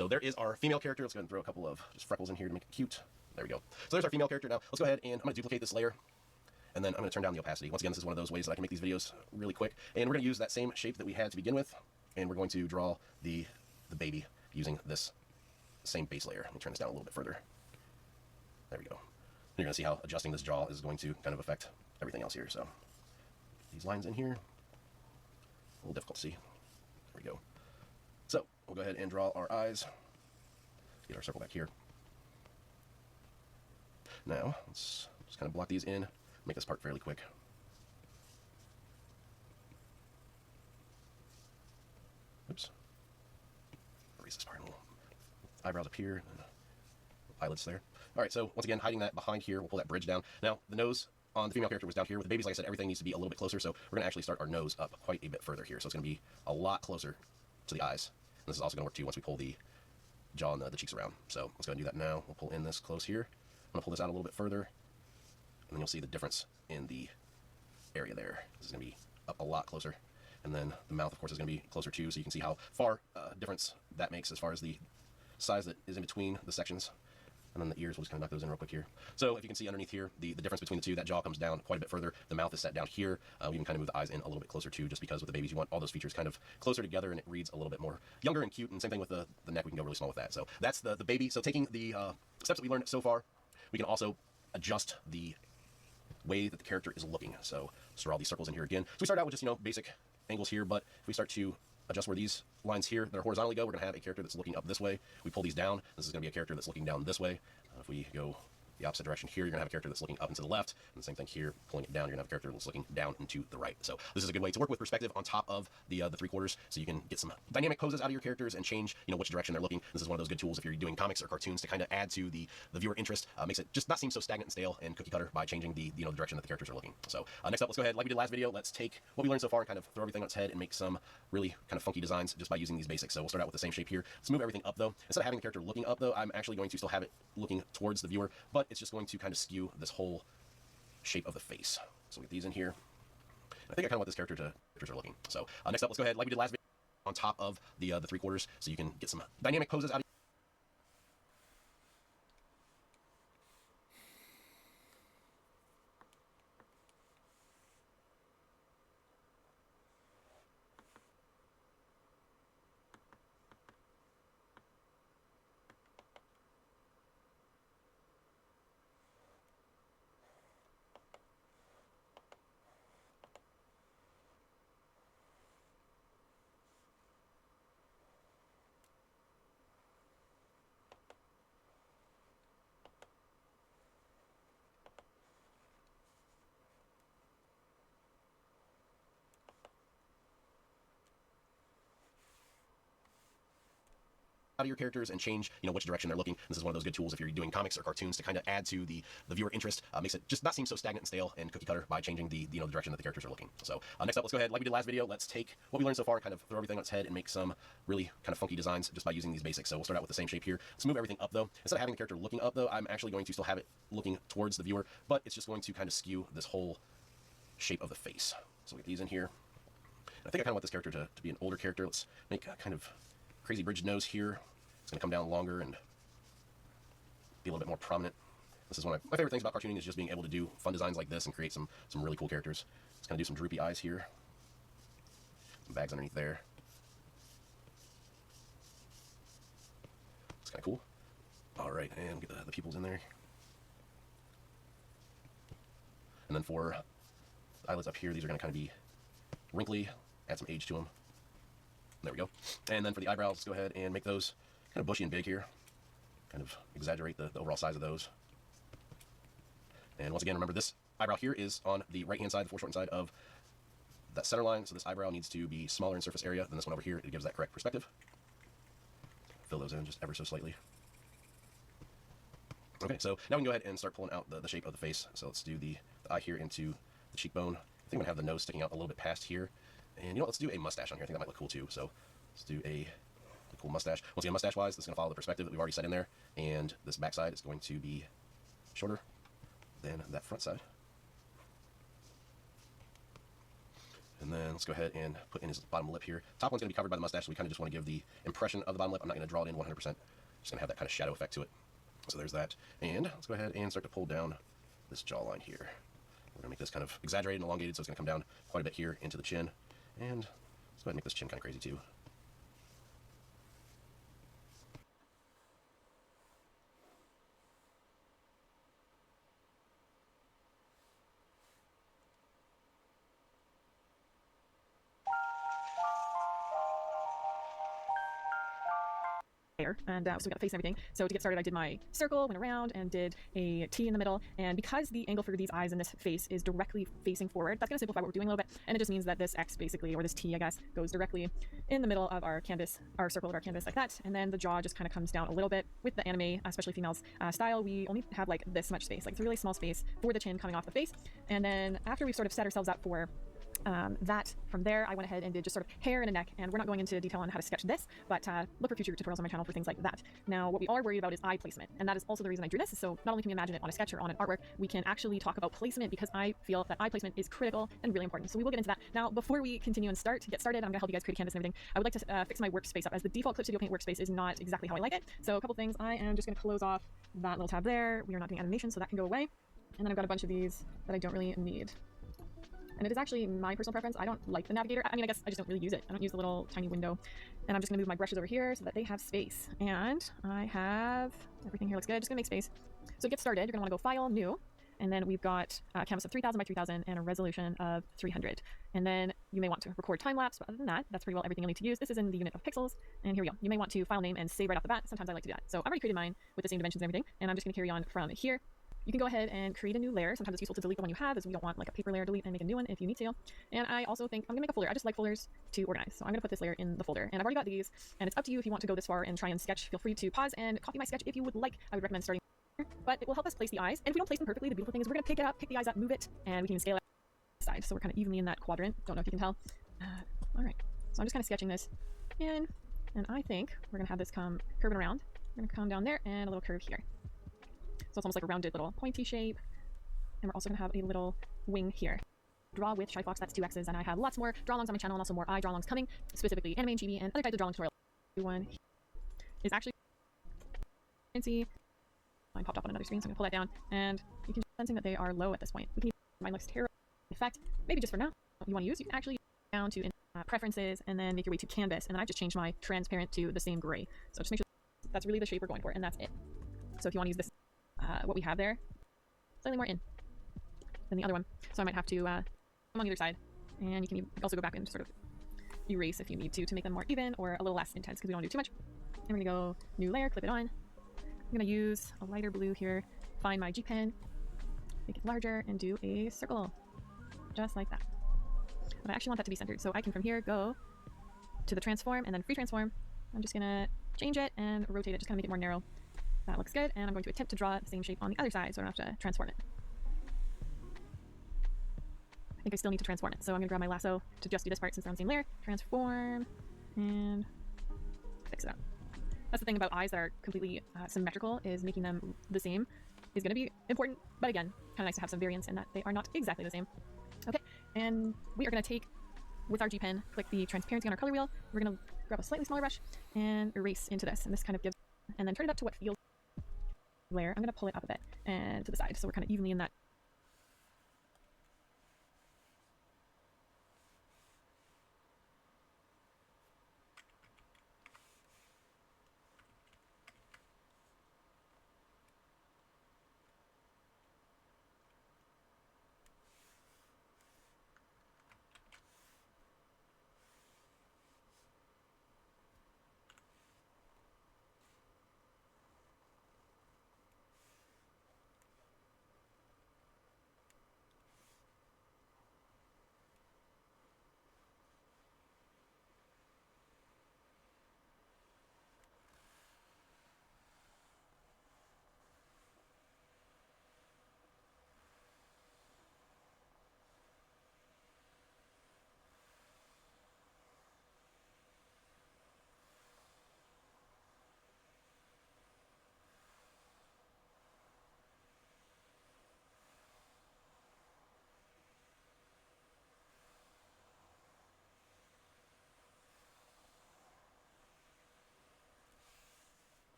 So there is our female character. Let's go ahead and throw a couple of just freckles in here to make it cute. There we go. So there's our female character. Now let's go ahead and I'm going to duplicate this layer. And then I'm going to turn down the opacity. Once again, this is one of those ways that I can make these videos really quick. And we're going to use that same shape that we had to begin with. And we're going to draw the baby using this same base layer. Let me turn this down a little bit further. There we go. And you're going to see how adjusting this jaw is going to kind of affect everything else here. So these lines in here, a little difficult to see. There we go. So we'll go ahead and draw our eyes. Get our circle back here. Now let's just kind of block these in. Make this part fairly quick. Oops. Erase this part a little. Eyebrows up here, and eyelids there. All right, so once again, hiding that behind here, we'll pull that bridge down. Now, the nose on the female character was down here. With the babies, like I said, everything needs to be a little bit closer, so we're going to actually start our nose up quite a bit further here. So it's going to be a lot closer to the eyes. And this is also going to work too once we pull the jaw and the cheeks around. So let's go ahead and do that now. We'll pull in this close here. I'm going to pull this out a little bit further, and then you'll see the difference in the area there. This is going to be up a lot closer. And then the mouth, of course, is going to be closer too, so you can see how far difference that makes as far as the size that is in between the sections. And then the ears, we'll just kind of knock those in real quick here. So if you can see underneath here, the difference between the two, that jaw comes down quite a bit further. The mouth is set down here. We can kind of move the eyes in a little bit closer too, just because with the babies, you want all those features kind of closer together, and it reads a little bit more younger and cute. And same thing with the neck, we can go really small with that. So that's the baby. So taking the steps that we learned so far, we can also adjust the way that the character is looking. So let's draw these circles in here again. So we start out with just, basic angles here, but if we start to adjust where these lines here that are horizontally go, we're going to have a character that's looking up this way. We pull these down. This is going to be a character that's looking down this way. If we go the opposite direction here, you're going to have a character that's looking up and to the left. And the same thing here, pulling it down, you're going to have a character that's looking down and to the right. So this is a good way to work with perspective on top of the 3/4, so you can get some dynamic poses out of your characters and change, which direction they're looking. This is one of those good tools if you're doing comics or cartoons to kind of add to the viewer interest. Makes it just not seem so stagnant and stale and cookie cutter by changing the direction that the characters are looking. So next up, let's go ahead, like we did last video, let's take what we learned so far and kind of throw everything on its head and make some really kind of funky designs just by using these basics. So we'll start out with the same shape here. Let's move everything up though. Instead of having the character looking up though, I'm actually going to still have it looking towards the viewer, but it's just going to kind of skew this whole shape of the face. So we'll get these in here. I think I kind of want this character to characters are looking. So next up, let's go ahead, like we did last video, on top of the 3/4, so you can get some dynamic poses out of your characters and change, which direction they're looking. This is one of those good tools if you're doing comics or cartoons to kind of add to the viewer interest. Makes it just not seem so stagnant and stale and cookie cutter by changing the direction that the characters are looking. So next up, let's go ahead, like we did last video, let's take what we learned so far and kind of throw everything on its head and make some really kind of funky designs just by using these basics. So we'll start out with the same shape here. Let's move everything up though. Instead of having the character looking up though, I'm actually going to still have it looking towards the viewer, but it's just going to kind of skew this whole shape of the face. So we'll get these in here. And I think I kind of want this character to be an older character. Let's make a kind of crazy bridged nose here. It's going to come down longer and be a little bit more prominent. This is one of my favorite things about cartooning, is just being able to do fun designs like this and create some really cool characters. Just going to do some droopy eyes here. Some bags underneath there. It's kind of cool. All right, and get the pupils in there. And then for the eyelids up here, these are going to kind of be wrinkly, add some age to them. There we go. And then for the eyebrows, let's go ahead and make those kind of bushy and big here. Kind of exaggerate the overall size of those. And once again, remember this eyebrow here is on the right-hand side, the foreshortened side of that center line. So this eyebrow needs to be smaller in surface area than this one over here. It gives that correct perspective. Fill those in just ever so slightly. Okay, so now we can go ahead and start pulling out the shape of the face. So let's do the eye here into the cheekbone. I think I'm going to have the nose sticking out a little bit past here. And let's do a mustache on here. I think that might look cool too. So let's do a cool mustache. Once again, mustache-wise, this is going to follow the perspective that we've already set in there. And this back side is going to be shorter than that front side. And then let's go ahead and put in his bottom lip here. Top one's going to be covered by the mustache, so we kind of just want to give the impression of the bottom lip. I'm not going to draw it in 100%. Just going to have that kind of shadow effect to it. So there's that. And let's go ahead and start to pull down this jawline here. We're going to make this kind of exaggerated and elongated, so it's going to come down quite a bit here into the chin. And let's go ahead and make this chin kind of crazy too. And so we got the face and everything. So to get started, I did my circle, went around and did a T in the middle. And because the angle for these eyes and this face is directly facing forward, that's going to simplify what we're doing a little bit. And it just means that this X basically, or this T, I guess, goes directly in the middle of our canvas, our circle of our canvas like that. And then the jaw just kind of comes down a little bit. With the anime, especially females style, we only have like this much space, like it's a really small space for the chin coming off the face. And then after we've sort of set ourselves up for that, from there I went ahead and did just sort of hair and a neck, and we're not going into detail on how to sketch this, but look for future tutorials on my channel for things like that. Now what we are worried about is eye placement, and that is also the reason I drew this. So not only can we imagine it on a sketch or on an artwork, we can actually talk about placement, because I feel that eye placement is critical and really important. So we will get into that. Now before we continue and get started, I'm gonna help you guys create a canvas and everything. I would like to fix my workspace up, as the default Clip Studio Paint workspace is not exactly how I like it. So a couple things, I am just gonna close off that little tab there. We are not doing animation, so that can go away. And then I've got a bunch of these that I don't really need. And it is actually my personal preference. I don't like the navigator. I mean, I guess I just don't really use it. I don't use the little tiny window. And I'm just gonna move my brushes over here so that they have space. And I have everything here looks good. Just gonna make space. So to get started, you're gonna wanna go File, New. And then we've got a canvas of 3000 by 3000 and a resolution of 300. And then you may want to record time lapse, but other than that, that's pretty well everything you'll need to use. This is in the unit of pixels. And here we go. You may want to file name and save right off the bat. Sometimes I like to do that. So I've already created mine with the same dimensions and everything. And I'm just gonna carry on from here. You can go ahead and create a new layer. Sometimes it's useful to delete the one you have, as we don't want like a paper layer delete and make a new one if you need to. And I also think I'm gonna make a folder. I just like folders to organize. So I'm gonna put this layer in the folder, and I've already got these, and it's up to you if you want to go this far and try and sketch. Feel free to pause and copy my sketch if you would like. I would recommend starting here, but it will help us place the eyes. And if we don't place them perfectly, the beautiful thing is we're gonna pick it up, pick the eyes up, move it, and we can even scale it side. So we're kind of evenly in that quadrant. Don't know if you can tell. All right. So I'm just kind of sketching this in, and I think we're gonna have this come curving around. We're gonna come down there and a little curve here. So it's almost like a rounded little pointy shape. And we're also going to have a little wing here. Draw with Shy Fox, that's 2 X's, and I have lots more draw-alongs on my channel, and also more eye draw-alongs coming, specifically anime and chibi and other types of draw-along tutorials. One is actually fancy. Mine popped up on another screen, so I'm going to pull that down, and you can just sensing that they are low at this point. We can mine looks terrible. In fact, maybe just for now, what you want to use, you can actually go down to preferences, and then make your way to canvas, and then I just changed my transparent to the same gray. So just make sure that's really the shape we're going for, and that's it. So if you want to use this, what we have there, slightly more in than the other one. So I might have to come on either side, and you can also go back and sort of erase if you need to make them more even or a little less intense, because we don't do too much. And we're gonna go new layer, clip it on. I'm gonna use a lighter blue here, find my G pen, make it larger, and do a circle, just like that. But I actually want that to be centered, so I can from here go to the transform and then free transform. I'm just gonna change it and rotate it, just kind of make it more narrow. That looks good, and I'm going to attempt to draw the same shape on the other side, so I don't have to transform it. I think I still need to transform it, so I'm going to grab my lasso to just do this part since they're on the same layer. Transform, and fix it up. That's the thing about eyes that are completely symmetrical, is making them the same is going to be important, but again, kind of nice to have some variance in that they are not exactly the same. Okay, and we are going to take, with our G pen, click the transparency on our color wheel. We're going to grab a slightly smaller brush and erase into this, and this kind of gives, and then turn it up to what feels layer. I'm going to pull it up a bit and to the side, so we're kind of evenly in that.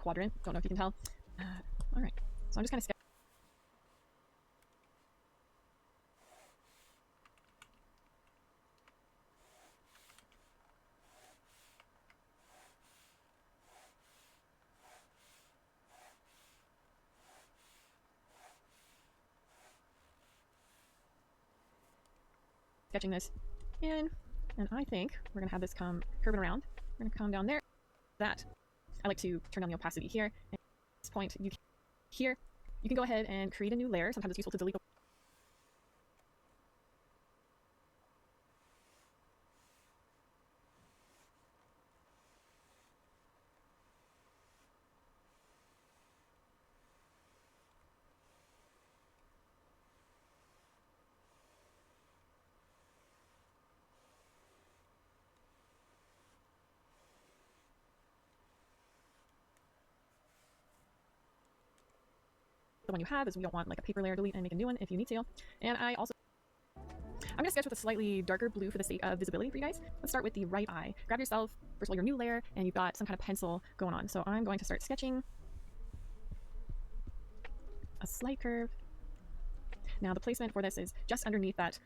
quadrant. Don't know if you can tell. All right, so I'm just kind of sketching this in, and I think we're gonna have this come curving around. We're gonna come down there. That I like to turn down the opacity here. And at this point, you can go ahead and create a new layer. Sometimes it's useful to delete the one you have, as we don't want like a paper layer delete and make a new one if you need to. And I'm going to sketch with a slightly darker blue for the sake of visibility for you guys. Let's start with the right eye. Grab yourself, first of all, your new layer, and you've got some kind of pencil going on. So I'm going to start sketching a slight curve. Now the placement for this is just underneath that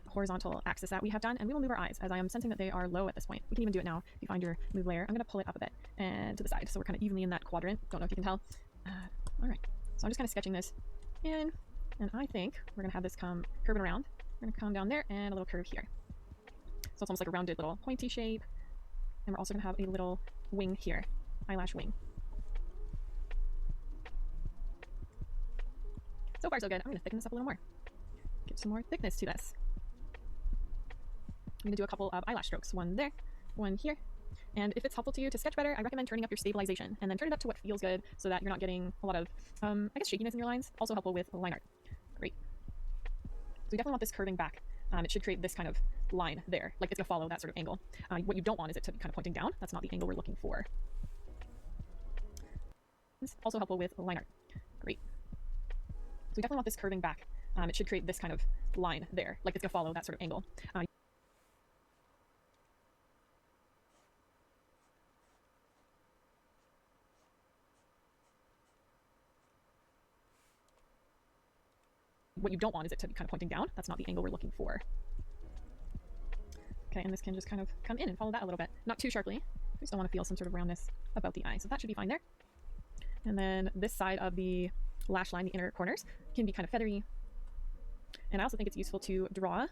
horizontal axis that we have done, and we will move our eyes as I am sensing that they are low at this point. We can even do it now. If you find your move layer, I'm going to pull it up a bit and to the side, so we're kind of evenly in that quadrant. Don't know if you can tell. All right, so I'm just kind of sketching this in, and I think we're going to have this come curving around. We're going to come down there and a little curve here. So it's almost like a rounded little pointy shape, and we're also going to have a little wing here, eyelash wing. So far so good. I'm going to thicken this up a little more. Give some more thickness to this. I'm going to do a couple of eyelash strokes. One there, one here. And if it's helpful to you to sketch better, I recommend turning up your stabilization and then turn it up to what feels good so that you're not getting a lot of, I guess, shakiness in your lines. Also helpful with line art. Great. So we definitely want this curving back. It should create this kind of line there, like it's going to follow that sort of angle. What you don't want is it to be kind of pointing down. That's not the angle we're looking for. It's also helpful with line art. Great. So we definitely want this curving back. It should create this kind of line there, like it's going to follow that sort of angle. What you don't want is it to be kind of pointing down. That's not the angle we're looking for. Okay, and this can just kind of come in and follow that a little bit. Not too sharply. We just don't want to feel some sort of roundness about the eye. So that should be fine there. And then this side of the lash line, the inner corners, can be kind of feathery. And I also think it's useful to draw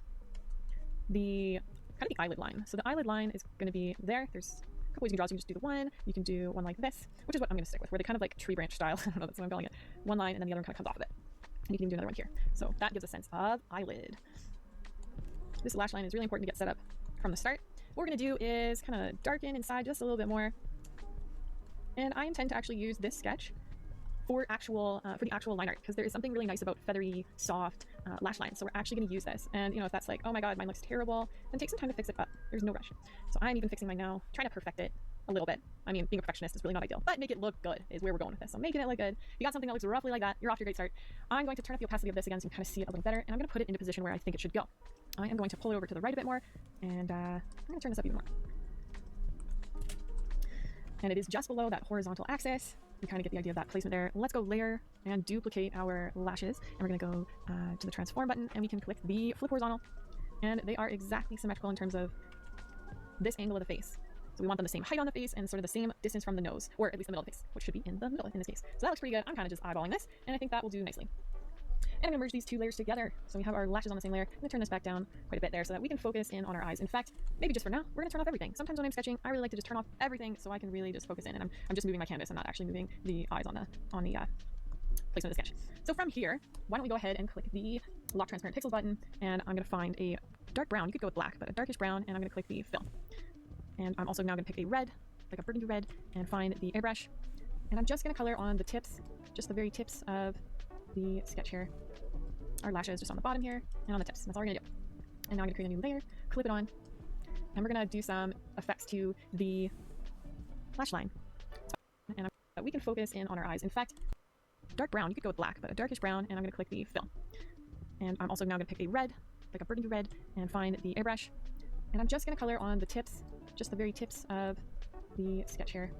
the kind of the eyelid line. So the eyelid line is going to be there. There's a couple ways you can draw. So you can just do the one. You can do one like this, which is what I'm going to stick with, where they kind of like tree branch style. I don't know, that's what I'm calling it. One line and then the other one kind of comes off of it. And you can even do another one here. So that gives a sense of eyelid. This lash line is really important to get set up from the start. What we're going to do is kind of darken inside just a little bit more. And I intend to actually use this sketch for the actual line art, because there is something really nice about feathery, soft lash lines. So we're actually going to use this. And you know, if that's like, oh my god, mine looks terrible, then take some time to fix it up. There's no rush. So I'm even fixing mine now, trying to perfect it a little bit. I mean, being a perfectionist is really not ideal, but make it look good is where we're going with this. So making it look good. If you got something that looks roughly like that, you're off to a great start. I'm going to turn up the opacity of this again so you can kind of see it a little better, and I'm going to put it into position where I think it should go. I am going to pull it over to the right a bit more, and I'm going to turn this up even more. And it is just below that horizontal axis. You kind of get the idea of that placement there. Let's go layer and duplicate our lashes, and we're going to go to the transform button, and we can click the flip horizontal, and they are exactly symmetrical in terms of this angle of the face. So we want them the same height on the face and sort of the same distance from the nose, or at least the middle of the face, which should be in the middle in this case. So that looks pretty good. I'm kind of just eyeballing this, and I think that will do nicely. And I'm going to merge these two layers together. So we have our lashes on the same layer. I'm going to turn this back down quite a bit there so that we can focus in on our eyes. In fact, maybe just for now, we're going to turn off everything. Sometimes when I'm sketching, I really like to just turn off everything so I can really just focus in. And I'm just moving my canvas. I'm not actually moving the eyes on the placement of the sketch. So from here, why don't we go ahead and click the lock transparent pixels button, and I'm going to find a dark brown. You could go with black, but a darkish brown, and I'm going to click the fill. And I'm also now going to pick a red, like a burgundy red, and find the airbrush. And I'm just going to color on the tips, just the very tips of the sketch here. Our lashes just on the bottom here, and on the tips. That's all we're going to do. And now I'm going to create a new layer, clip it on, and we're going to do some effects to the lash line. And we can focus in on our eyes. In fact, dark brown, you could go with black, but a darkish brown, and I'm going to click the fill. And I'm also now going to pick a red, like a burgundy red, and find the airbrush. And I'm just going to color on the tips, just the very tips of the sketch here.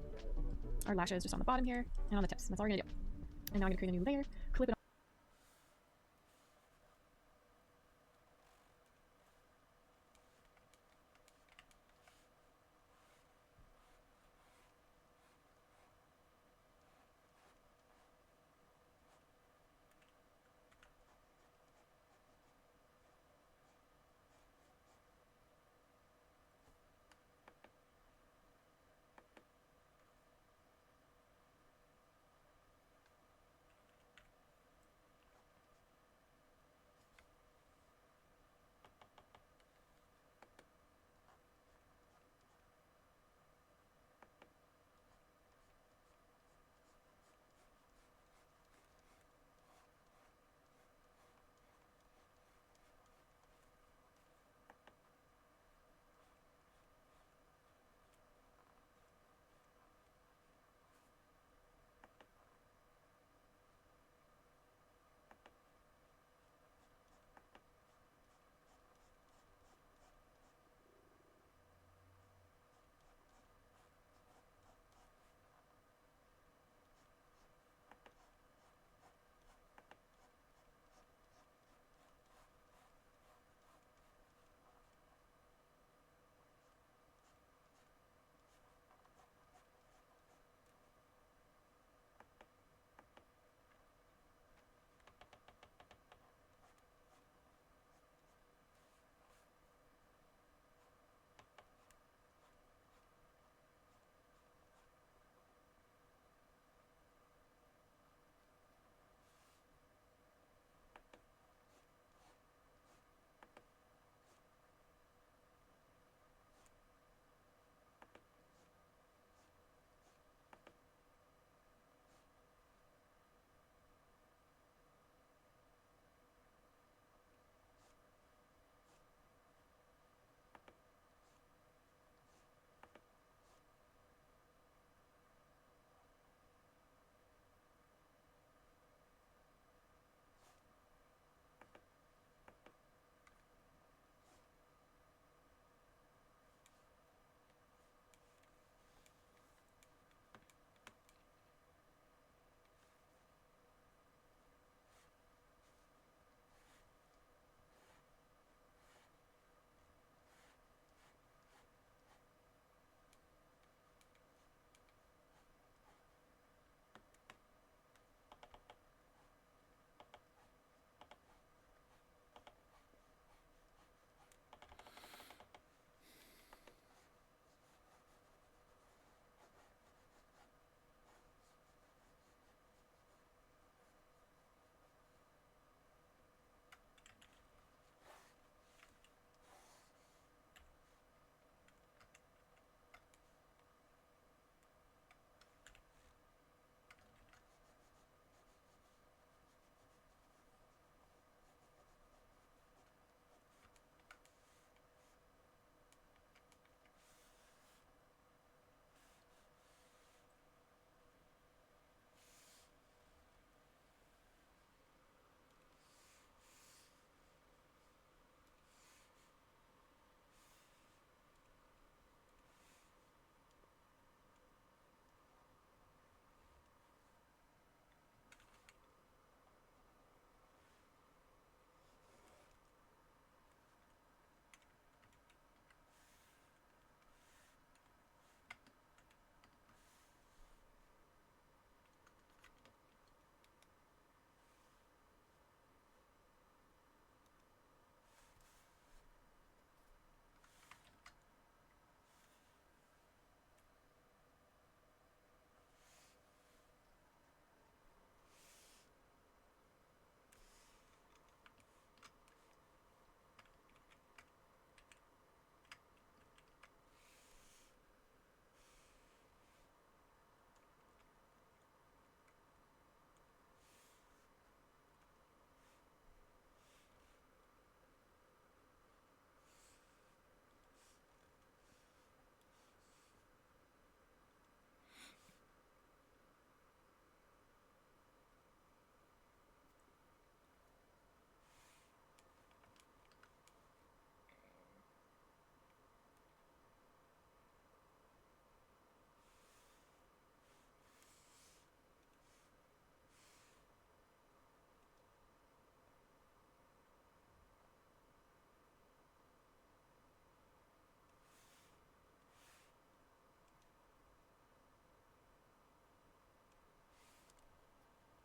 our lashes just on the bottom here and on the tips. And that's all we're gonna do. And now I'm gonna create a new layer, clip it on.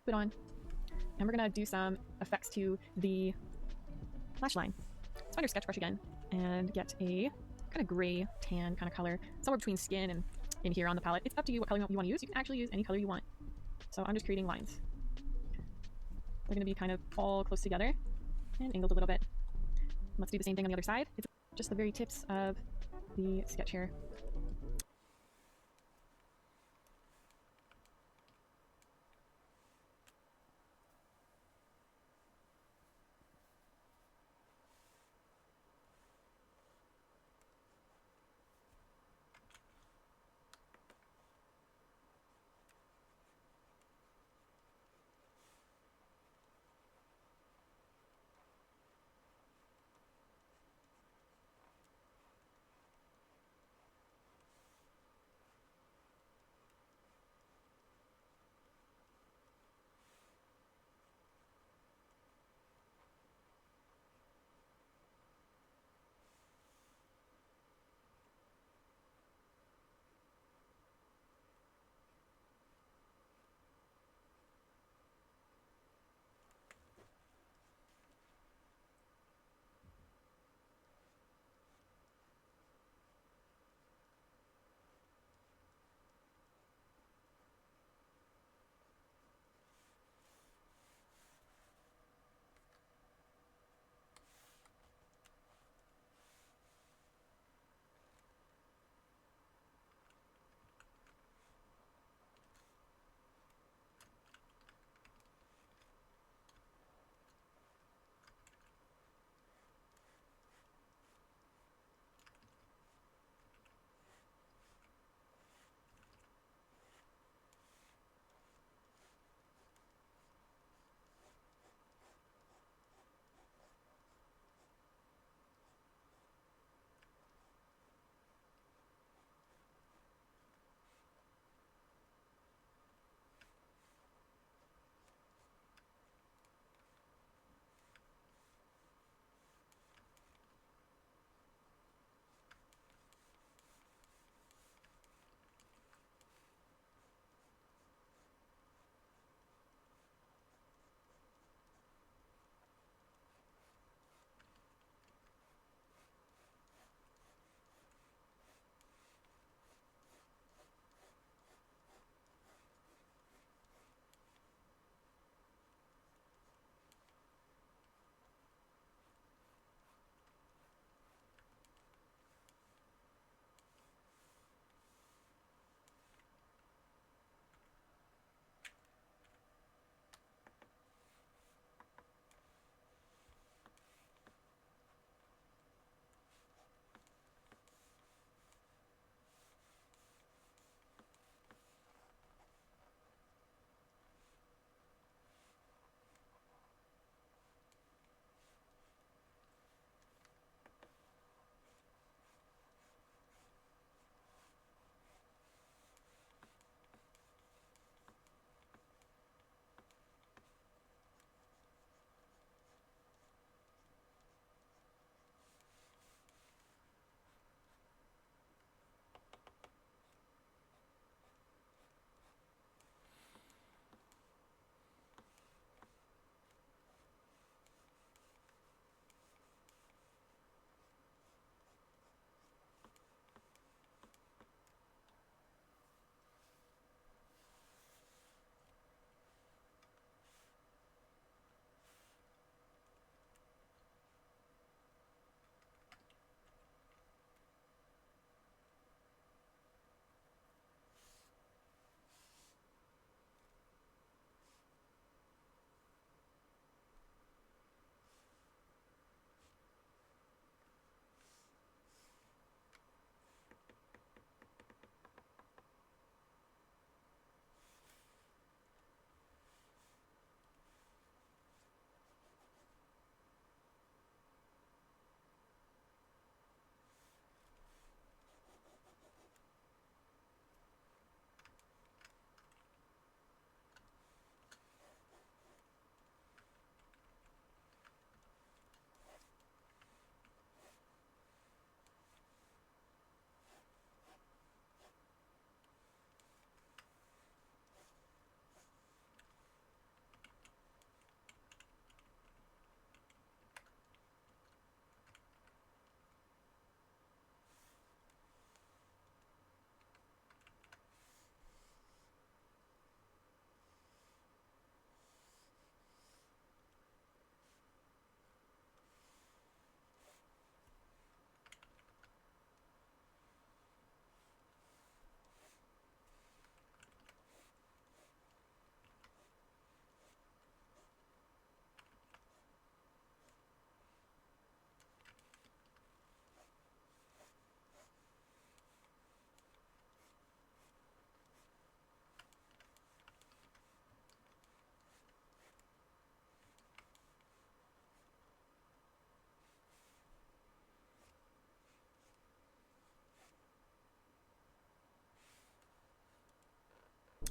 it on. And we're gonna do some effects to the lash line. Let's find our sketch brush again and get a kind of gray tan kind of color, somewhere between skin and in here on the palette. It's up to you what color you want to use. You can actually use any color you want. So I'm just creating lines. They're gonna be kind of all close together and angled a little bit. Let's do the same thing on the other side. It's just the very tips of the sketch here.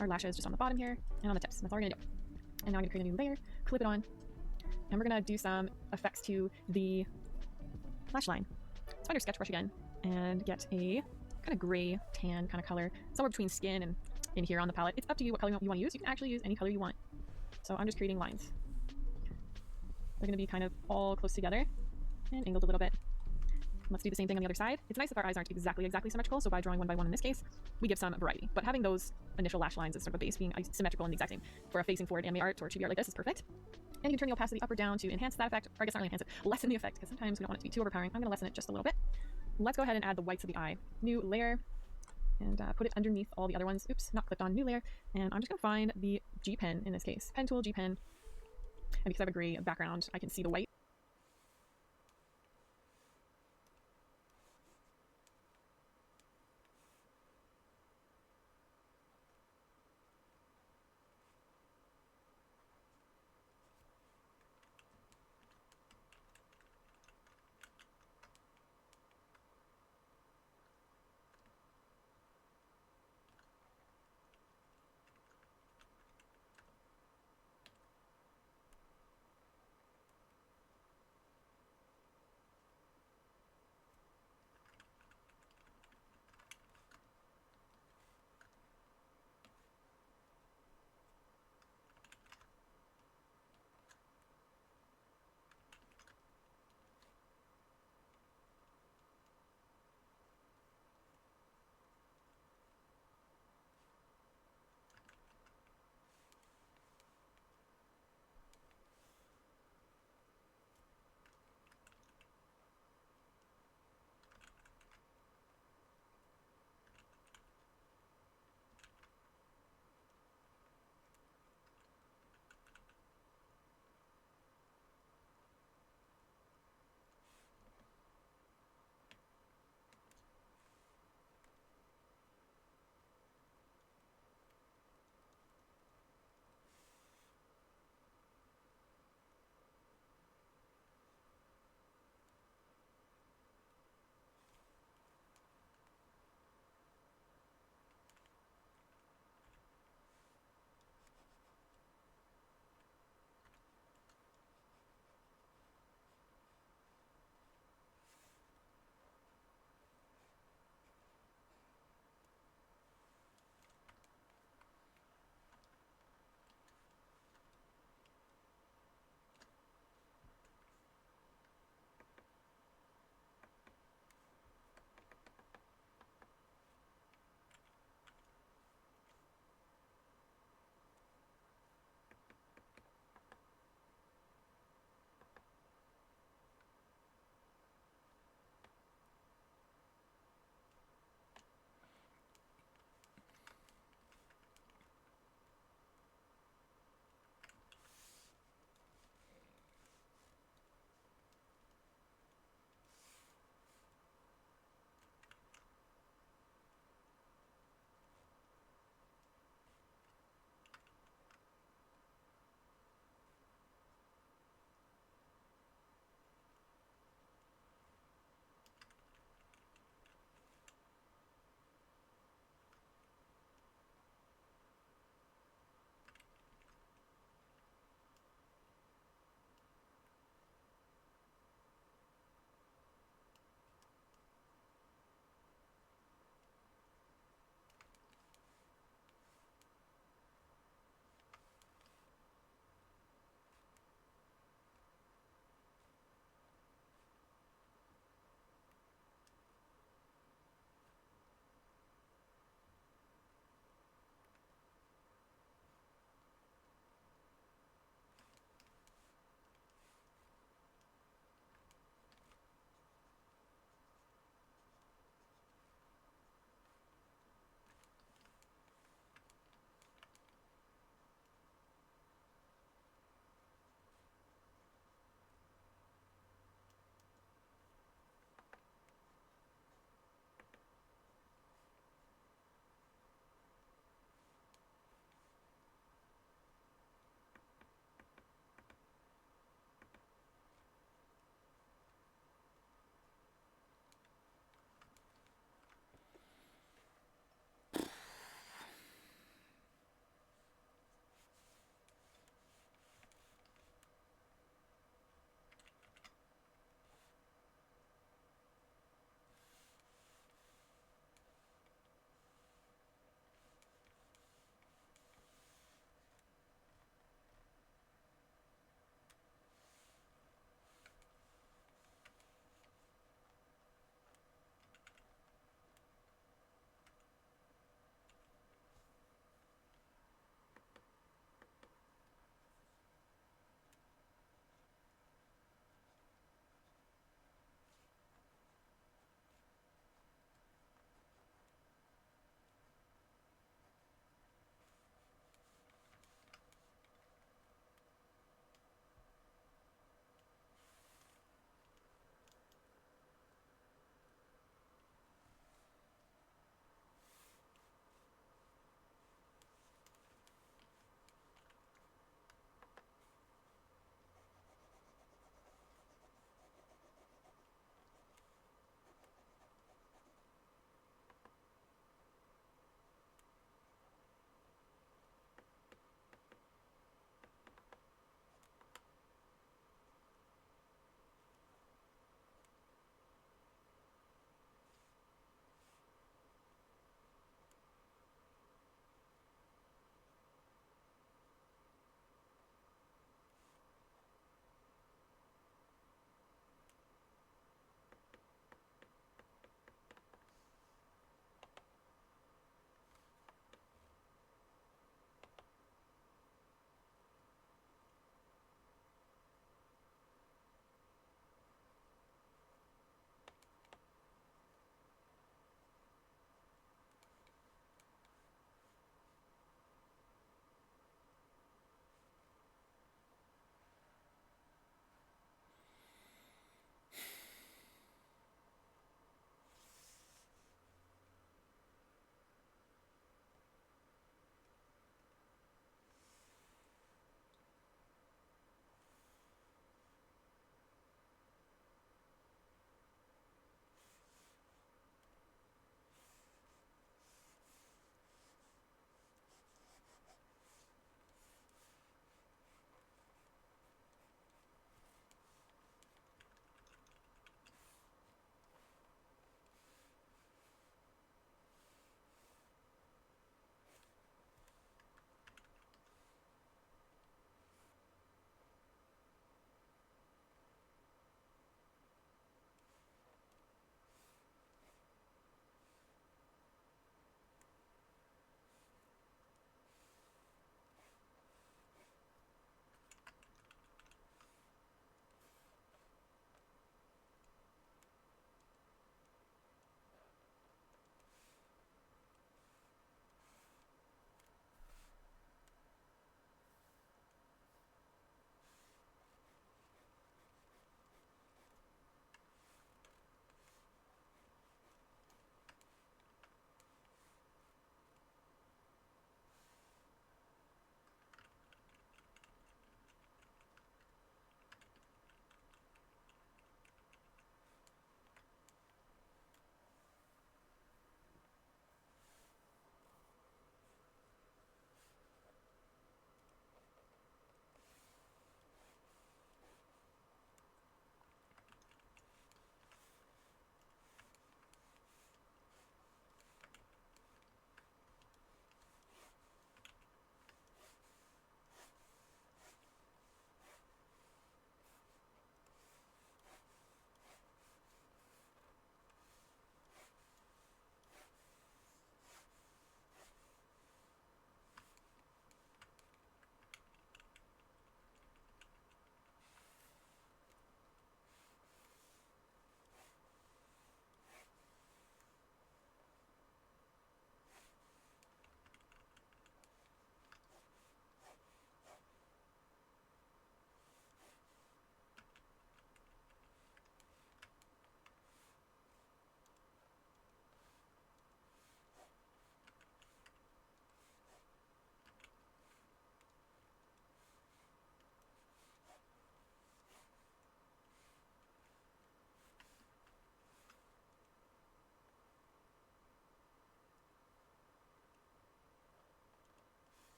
our lashes just on the bottom here and on the tips. That's all we're gonna do. And now I'm gonna create a new layer, clip it on, and we're gonna do some effects to the lash line. Let's find our sketch brush again and get a kind of gray tan kind of color somewhere between skin and in here on the palette. It's up to you what color you want to use. You can actually use any color you want. So I'm just creating lines. They're going to be kind of all close together and angled a little bit. Let's do the same thing on the other side. It's nice if our eyes aren't exactly symmetrical, so by drawing one by one in this case, we give some variety. But having those initial lash lines as sort of a base being symmetrical and the exact same for a facing forward anime art or chibi art like this is perfect. And you can turn the opacity up or down to enhance that effect, or I guess not really enhance it, lessen the effect, because sometimes we don't want it to be too overpowering. I'm going to lessen it just a little bit. Let's go ahead and add the whites of the eye. New layer, and put it underneath all the other ones. Oops, not clipped on, new layer. And I'm just going to find the G pen in this case. Pen tool, G pen. And because I have a gray background, I can see the white.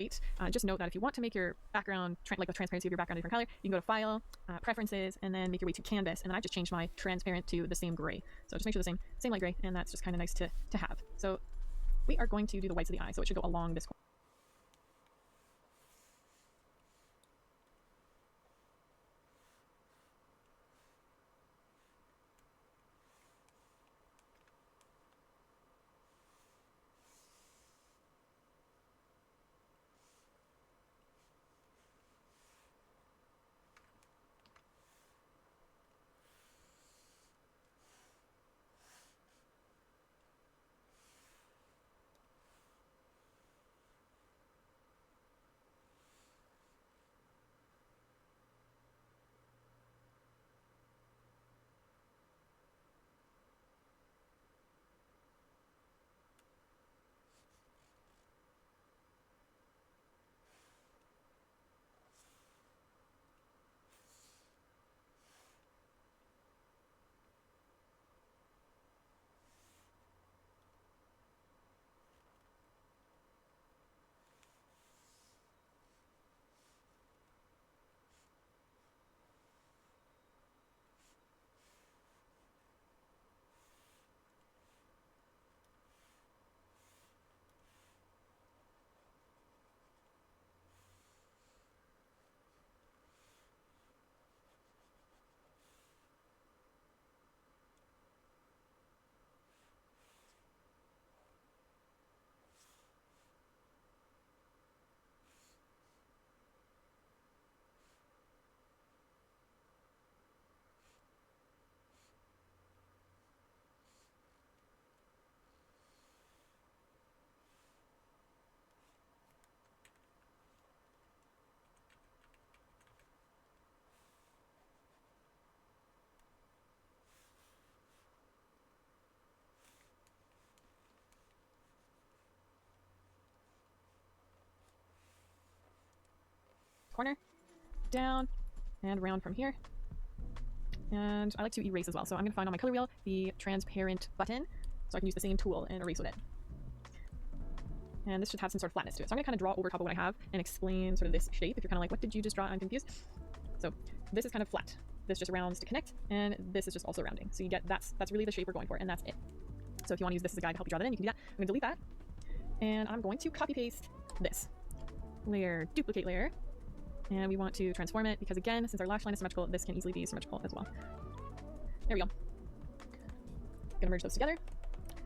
great. Just note that if you want to make your background, like the transparency of your background a different color, you can go to File, Preferences, and then make your way to Canvas. And then I've just changed my transparent to the same gray. So just make sure the same light gray, and that's just kind of nice to have. So we are going to do the whites of the eye, so it should go along this corner. Corner, down, and around from here. And I like to erase as well, so I'm going to find on my color wheel the transparent button, so I can use the same tool and erase with it. And this should have some sort of flatness to it. So I'm going to kind of draw over top of what I have and explain sort of this shape. If you're kind of like, what did you just draw? I'm confused. So this is kind of flat. This just rounds to connect, and this is just also rounding. So you get, that's really the shape we're going for, and that's it. So if you want to use this as a guide to help you draw that in, you can do that. I'm going to delete that, and I'm going to copy paste this. Layer, duplicate layer. And we want to transform it because, again, since our lash line is symmetrical, this can easily be symmetrical as well. There we go. Gonna merge those together.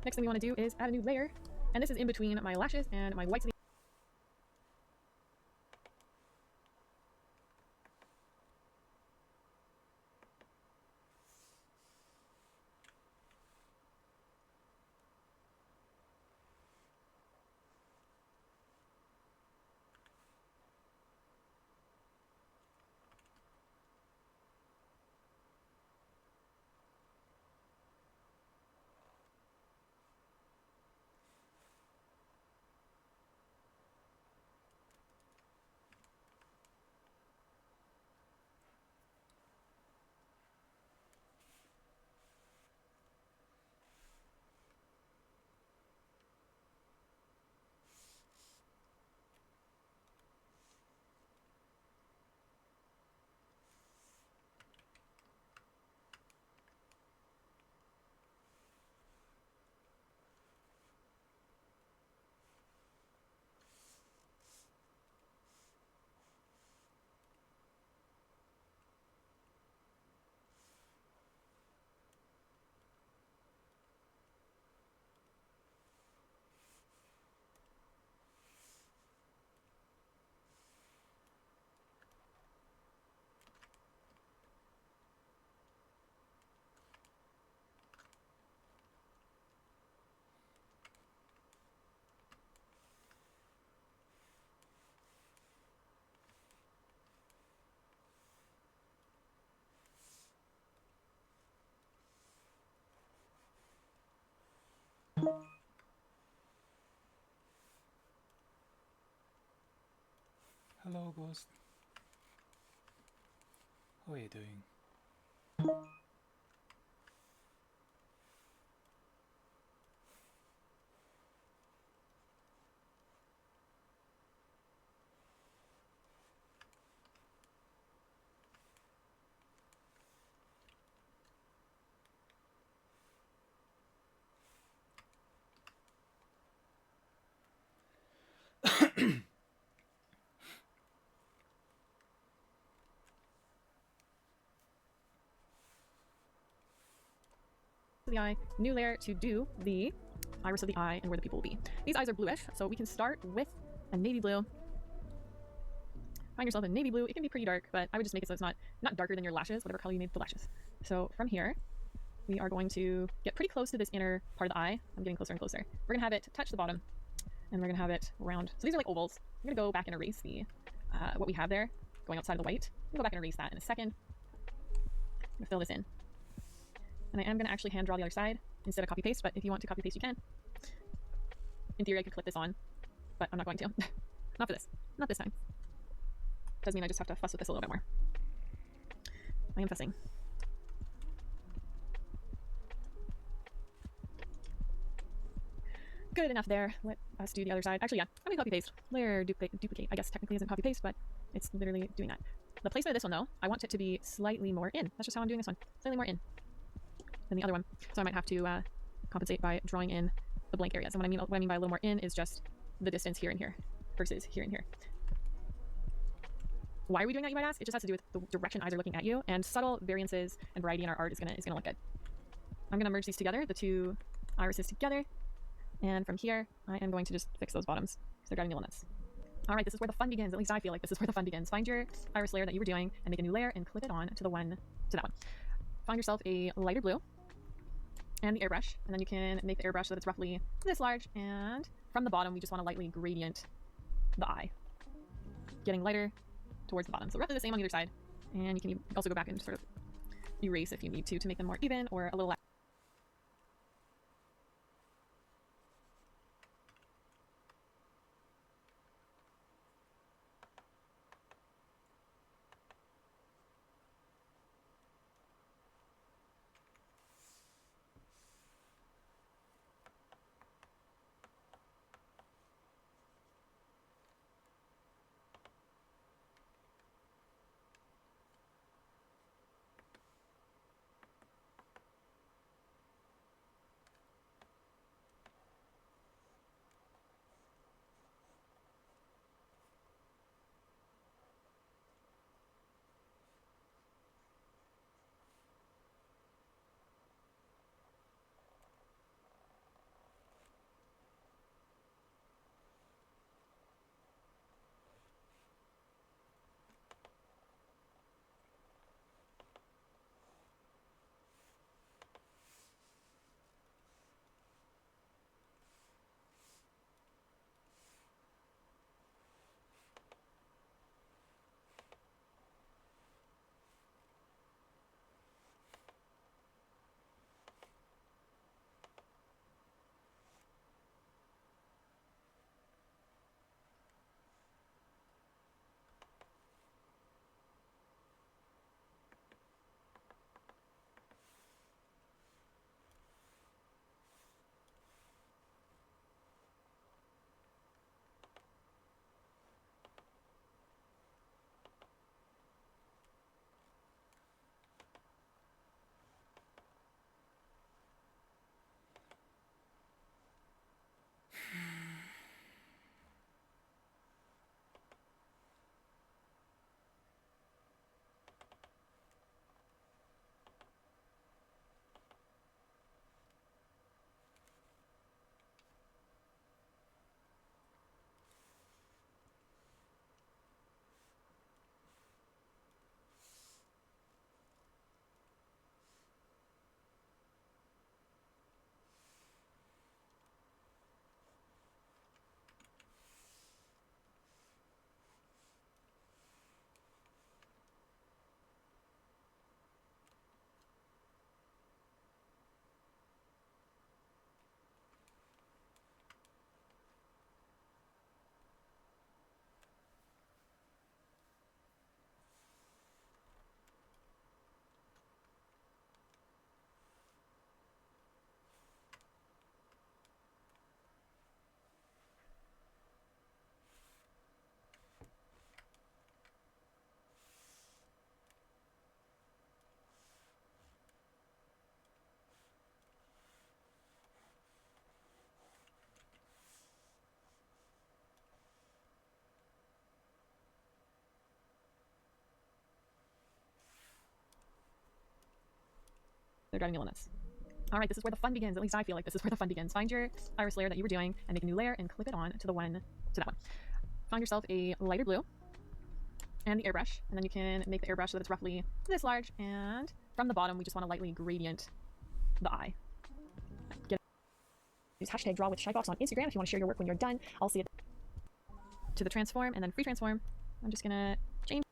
Next thing we want to do is add a new layer, and this is in between my lashes and my whites. Hello, Ghost. How are you doing? the eye, new layer to do the iris of the eye and where the people will be. These eyes are bluish, so we can start with a navy blue. Find yourself a navy blue. It can be pretty dark, but I would just make it so it's not darker than your lashes, whatever color you made the lashes. So from here, we are going to get pretty close to this inner part of the eye. I'm getting closer and closer. We're gonna have it touch the bottom, and we're gonna have it round. So these are like ovals. I'm gonna go back and erase the what we have there, going outside of the white. I'm gonna go back and erase that in a second. I'm gonna fill this in. And I am gonna actually hand draw the other side instead of copy paste, but if you want to copy paste, you can. In theory, I could clip this on, but I'm not going to. Not for this. Not this time. Does mean I just have to fuss with this a little bit more. I am fussing. Good enough there. Let us do the other side. Actually, yeah, I'm gonna copy paste. Layer duplicate, I guess technically isn't copy paste, but it's literally doing that. The placement of this one though, I want it to be slightly more in. That's just how I'm doing this one. Slightly more in than the other one. So I might have to compensate by drawing in the blank areas. And what I mean by a little more in is just the distance here and here versus here and here. Why are we doing that, you might ask? It just has to do with the direction eyes are looking at you, and subtle variances and variety in our art is gonna look good. I'm gonna merge these together, the two irises together, and from here, I am going to just fix those bottoms because they're driving me a little nuts. All right, this is where the fun begins. At least I feel like this is where the fun begins. Find your iris layer that you were doing and make a new layer and clip it on to that one. Find yourself a lighter blue and the airbrush, and then you can make the airbrush so that it's roughly this large, and from the bottom, we just want to lightly gradient the eye, getting lighter towards the bottom. So roughly the same on either side, and you can also go back and sort of erase if you need to make them more even or a little less. They're driving me a little nuts. All right, this is where the fun begins. At least I feel like this is where the fun begins. Find your iris layer that you were doing and make a new layer and clip it on to that one. Find yourself a lighter blue and the airbrush, and then you can make the airbrush so that it's roughly this large. And from the bottom, we just want to lightly gradient the eye. Use hashtag draw with Shybox on Instagram if you want to share your work when you're done. I'll see it to the transform and then free transform. I'm just gonna change.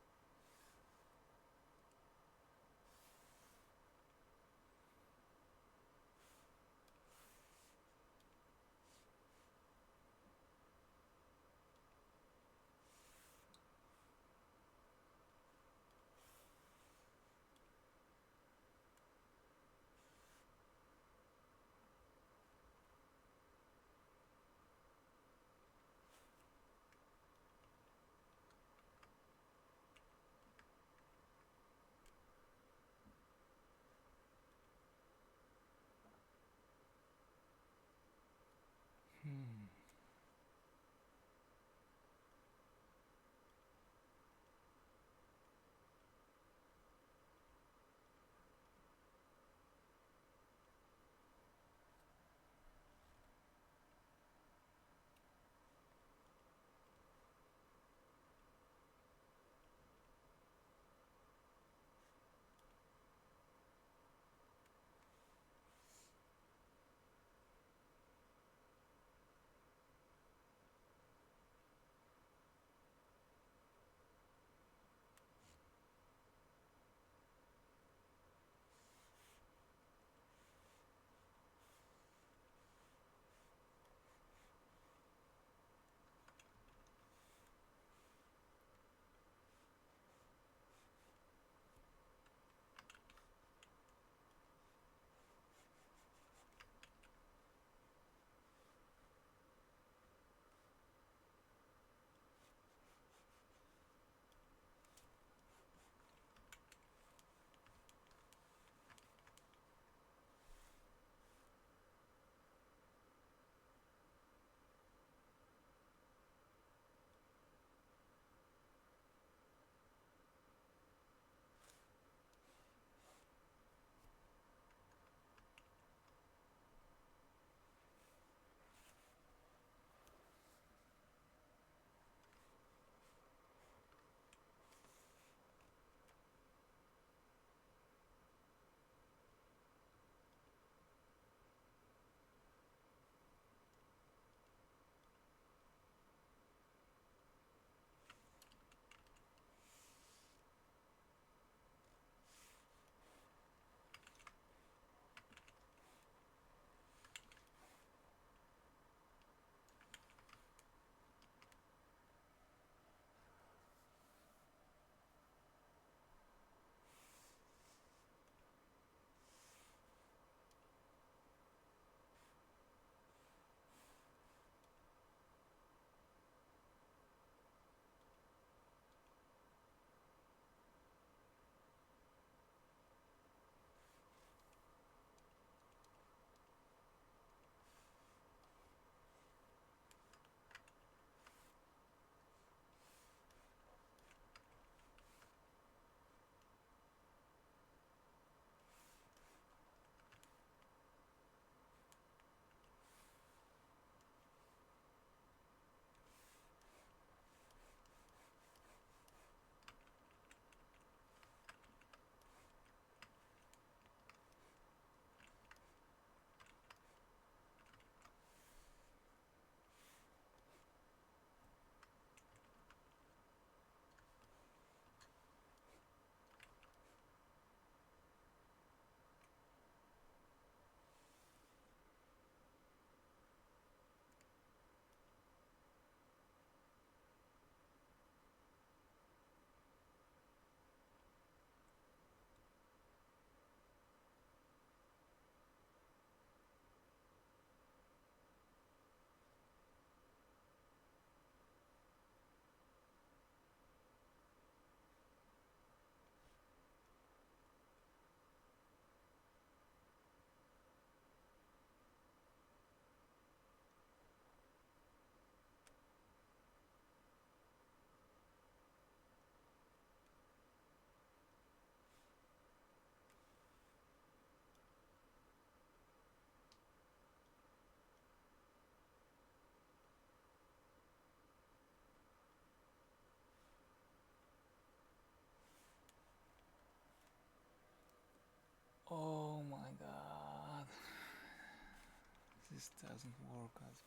this doesn't work as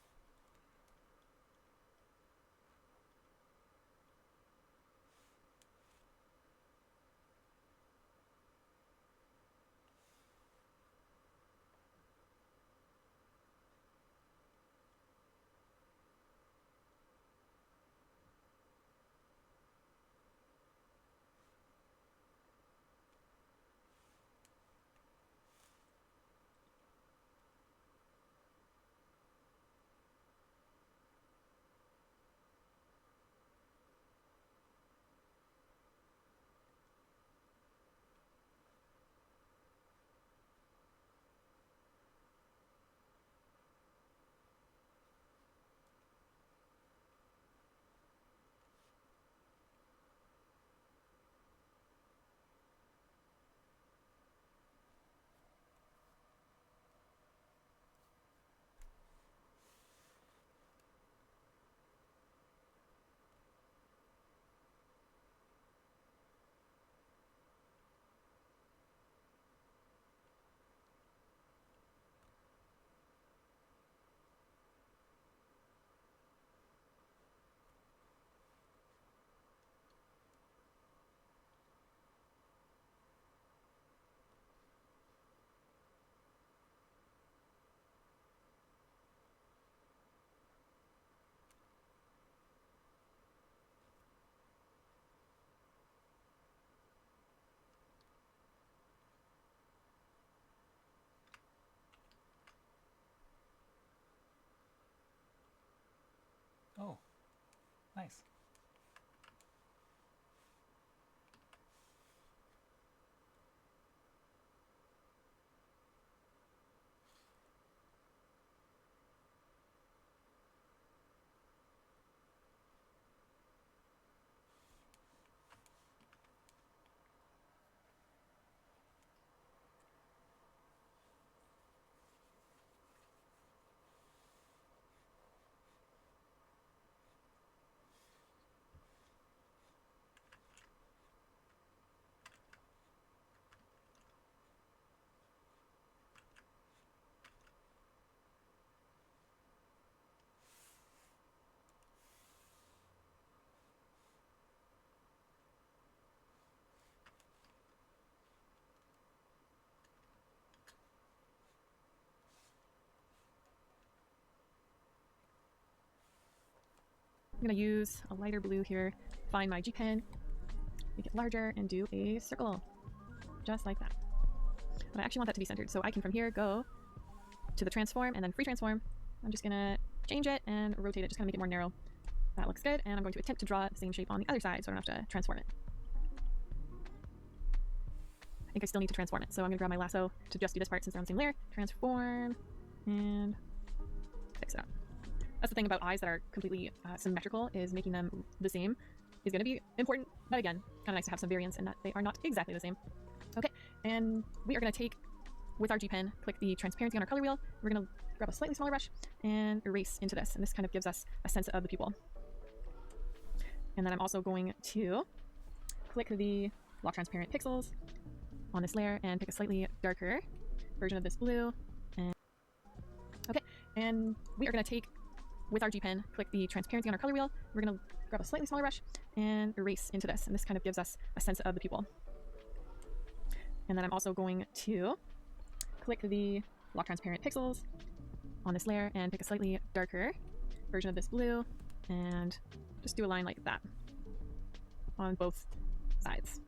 oh, nice. I'm going to use a lighter blue here, find my G pen, make it larger, and do a circle. Just like that. But I actually want that to be centered, so I can from here go to the transform and then free transform. I'm just going to change it and rotate it, just kind of make it more narrow. That looks good, and I'm going to attempt to draw the same shape on the other side so I don't have to transform it. I think I still need to transform it, so I'm going to grab my lasso to just do this part since they're on the same layer. Transform, and fix it up. That's the thing about eyes that are completely symmetrical, is making them the same is going to be important, but again, kind of nice to have some variance in that they are not exactly the same. Okay, and we are going to take, with our G pen, click the transparency on our color wheel. We're going to grab a slightly smaller brush and erase into this, and this kind of gives us a sense of the pupil. And then I'm also going to click the lock transparent pixels on this layer and pick a slightly darker version of this blue. And okay, and we are going to take, with our G pen, click the transparency on our color wheel. We're going to grab a slightly smaller brush and erase into this, and this kind of gives us a sense of the pupil. And then I'm also going to click the lock transparent pixels on this layer and pick a slightly darker version of this blue and just do a line like that on both sides.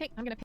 Okay, I'm gonna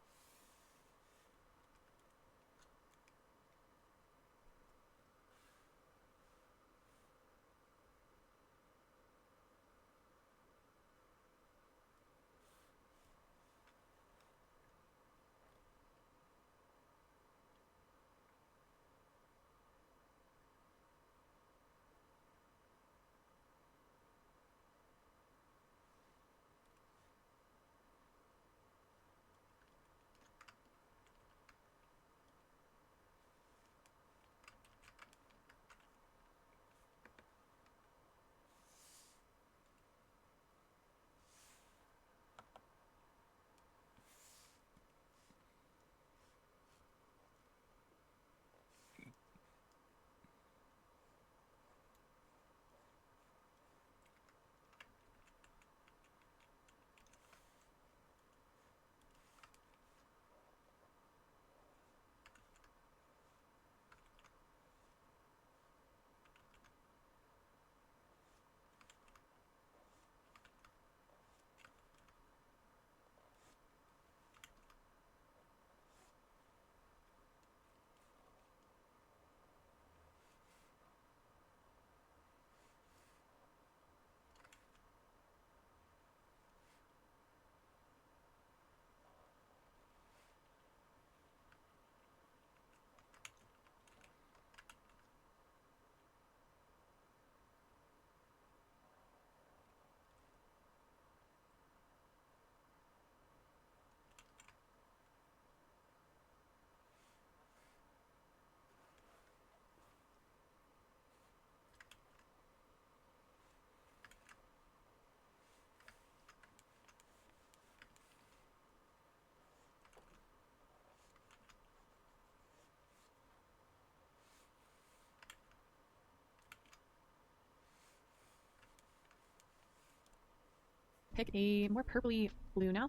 pick a more purpley blue now.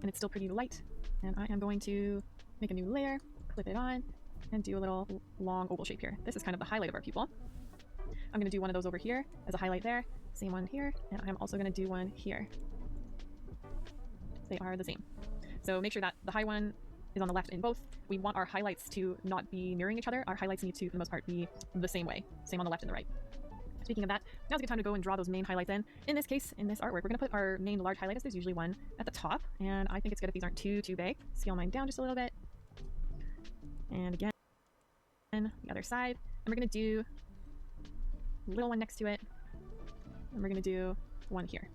And it's still pretty light. And I am going to make a new layer, clip it on, and do a little long oval shape here. This is kind of the highlight of our pupil. I'm going to do one of those over here as a highlight there. Same one here. And I'm also going to do one here. They are the same. So make sure that the high one is on the left in both. We want our highlights to not be mirroring each other. Our highlights need to, for the most part, be the same way. Same on the left and the right. Speaking of that, now's a good time to go and draw those main highlights in. In this case, in this artwork, we're going to put our main large highlighters. There's usually one at the top, and I think it's good if these aren't too big. Scale mine down just a little bit. And again, the other side. And we're going to do a little one next to it. And we're going to do one here.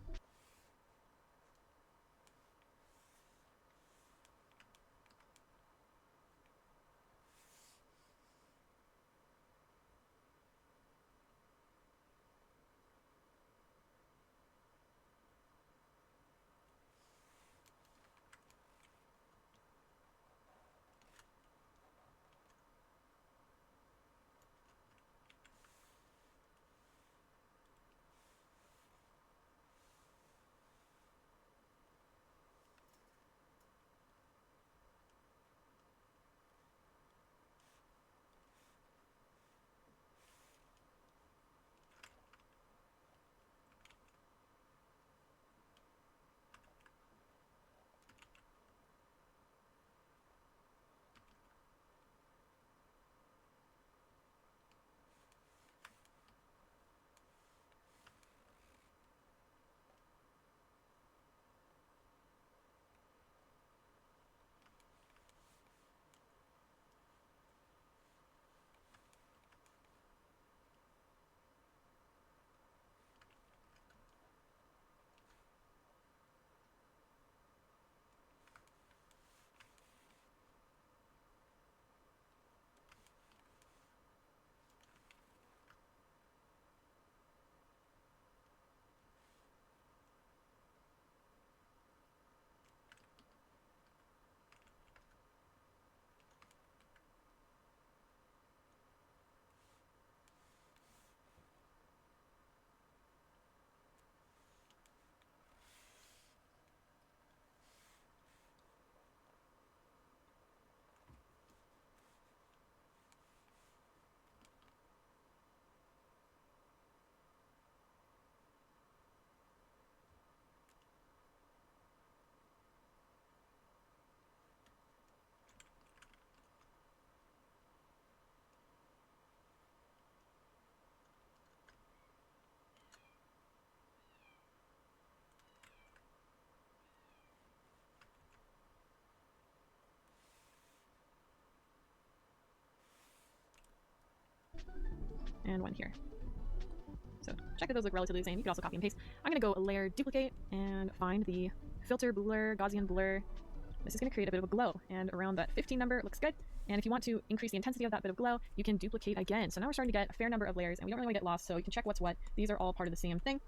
and one here. So check that those look relatively the same. You can also copy and paste. I'm going to go layer duplicate and find the filter blur, Gaussian blur. This is going to create a bit of a glow, and around that 15 number it looks good. And if you want to increase the intensity of that bit of glow, you can duplicate again. So now we're starting to get a fair number of layers, and we don't really want to get lost, so you can check what's what. These are all part of the same thing.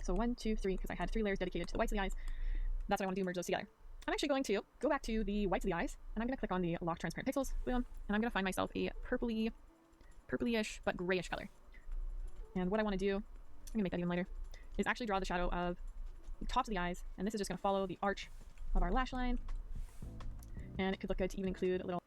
So 1, 2, 3, because I had 3 layers dedicated to the whites of the eyes. That's what I want to do, merge those together. I'm actually going to go back to the whites of the eyes, and I'm going to click on the lock transparent pixels, boom, and I'm going to find myself a purplyish but grayish color. And what I want to do, I'm going to make that even lighter, is actually draw the shadow of the tops of the eyes, and this is just going to follow the arch of our lash line. And it could look good to even include a little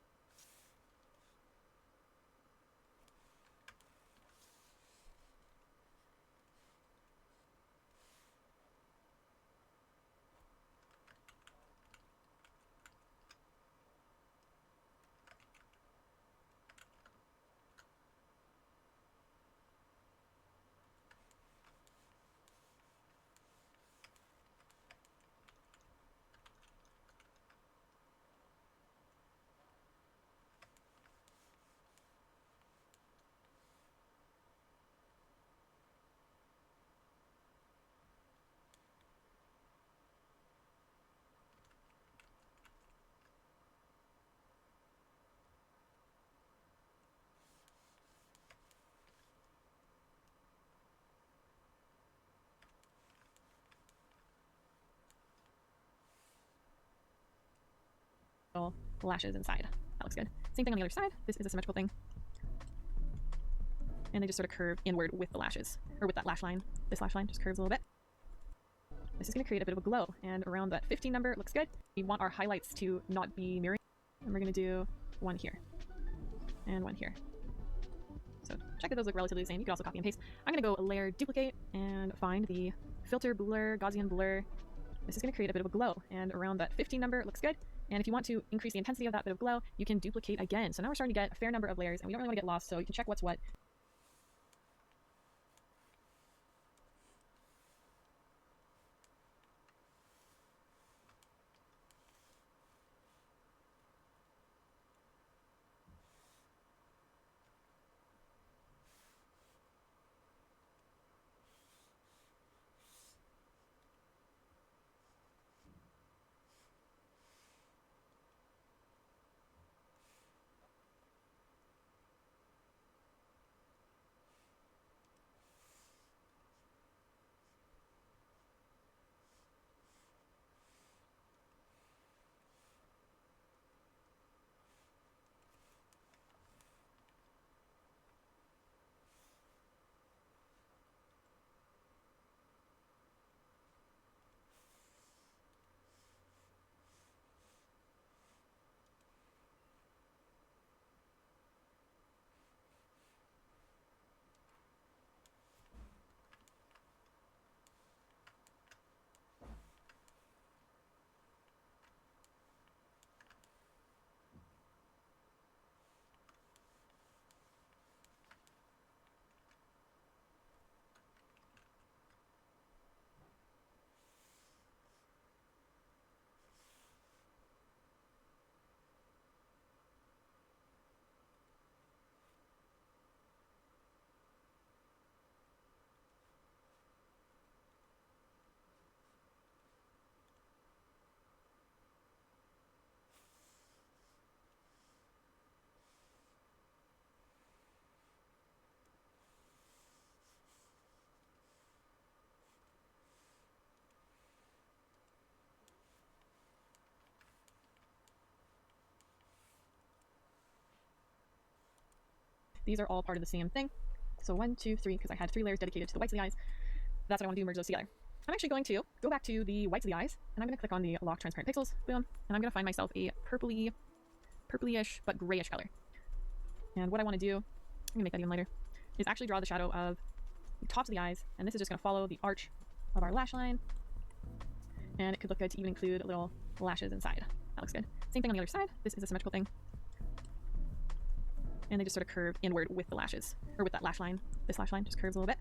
lashes inside. That looks good. Same thing on the other side. This is a symmetrical thing. And they just sort of curve inward with the lashes, or with that lash line. This lash line just curves a little bit. This is going to create a bit of a glow, and around that 15 number it looks good. We want our highlights to not be mirroring, and we're going to do one here, and one here. So check that those look relatively the same. You can also copy and paste. I'm going to go layer duplicate and find the filter blur, Gaussian blur. This is going to create a bit of a glow, and around that 15 number it looks good. And if you want to increase the intensity of that bit of glow, you can duplicate again. So now we're starting to get a fair number of layers, and we don't really want to get lost, so you can check what's what. These are all part of the same thing. So 1, 2, 3, because I had 3 layers dedicated to the whites of the eyes. That's what I want to do, merge those together. I'm actually going to go back to the whites of the eyes, and I'm going to click on the lock transparent pixels, boom, and I'm going to find myself a purplyish but grayish color. And what I want to do, I'm going to make that even lighter, is actually draw the shadow of the tops of the eyes, and this is just going to follow the arch of our lash line. And it could look good to even include little lashes inside. That looks good. Same thing on the other side. This is a symmetrical thing. And they just sort of curve inward with the lashes, or with that lash line. This lash line just curves a little bit.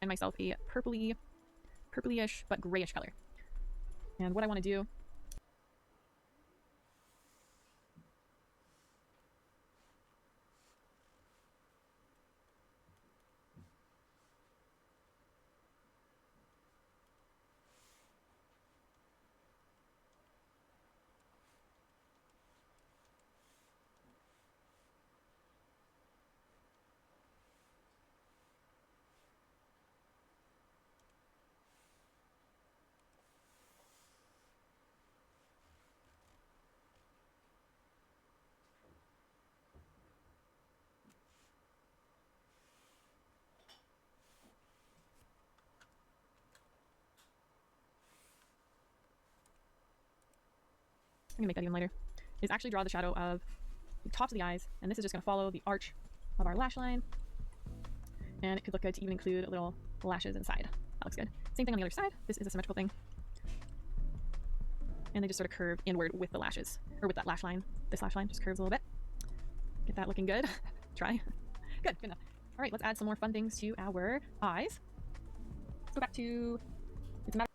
find myself a purplyish but grayish color. And what I want to do I'm gonna make that even lighter, is actually draw the shadow of the tops of the eyes, and this is just gonna follow the arch of our lash line. And it could look good to even include little lashes inside. That looks good. Same thing on the other side. This is a symmetrical thing. And they just sort of curve inward with the lashes, or with that lash line. This lash line just curves a little bit. Get that looking good. Try. Good enough. All right, let's add some more fun things to our eyes. Let's go back to, it's a matter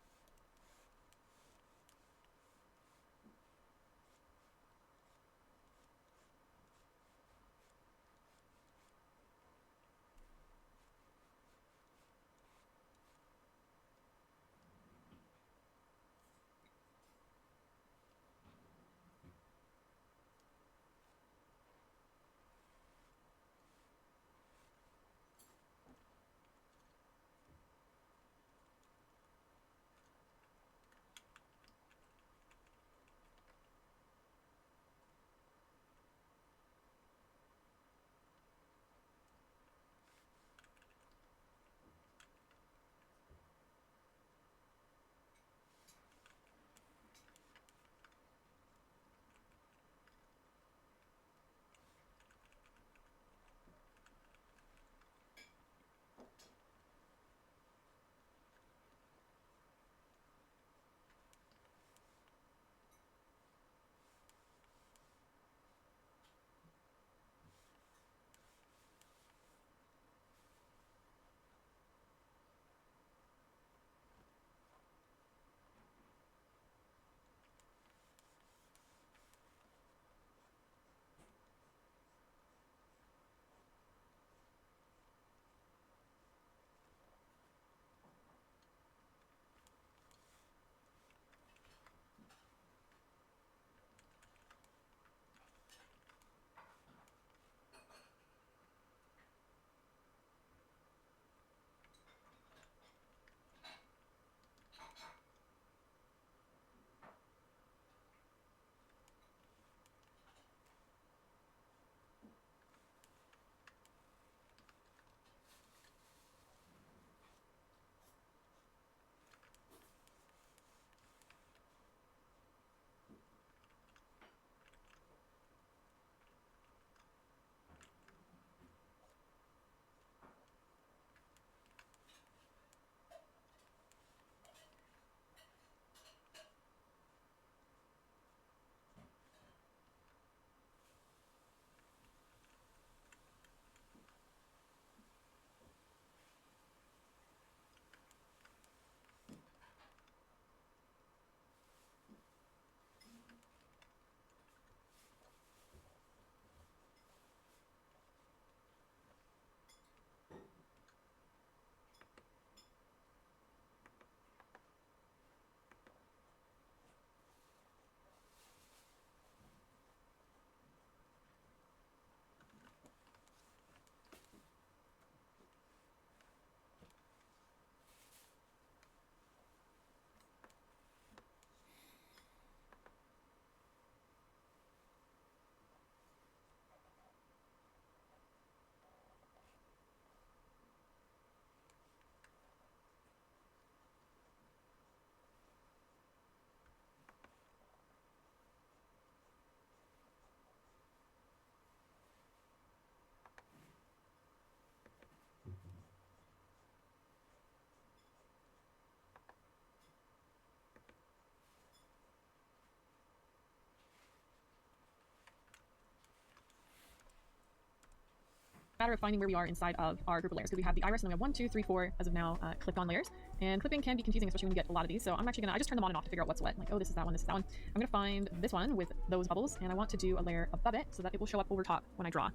matter of finding where we are inside of our group of layers, because we have the iris and then we have 1, 2, 3, 4 as of now clicked on layers. And clipping can be confusing, especially when you get a lot of these. So I'm actually I just turn them on and off to figure out what's what. Like, oh, this is that one, this is that one. I'm gonna find this one with those bubbles, and I want to do a layer above it so that it will show up over top when I draw.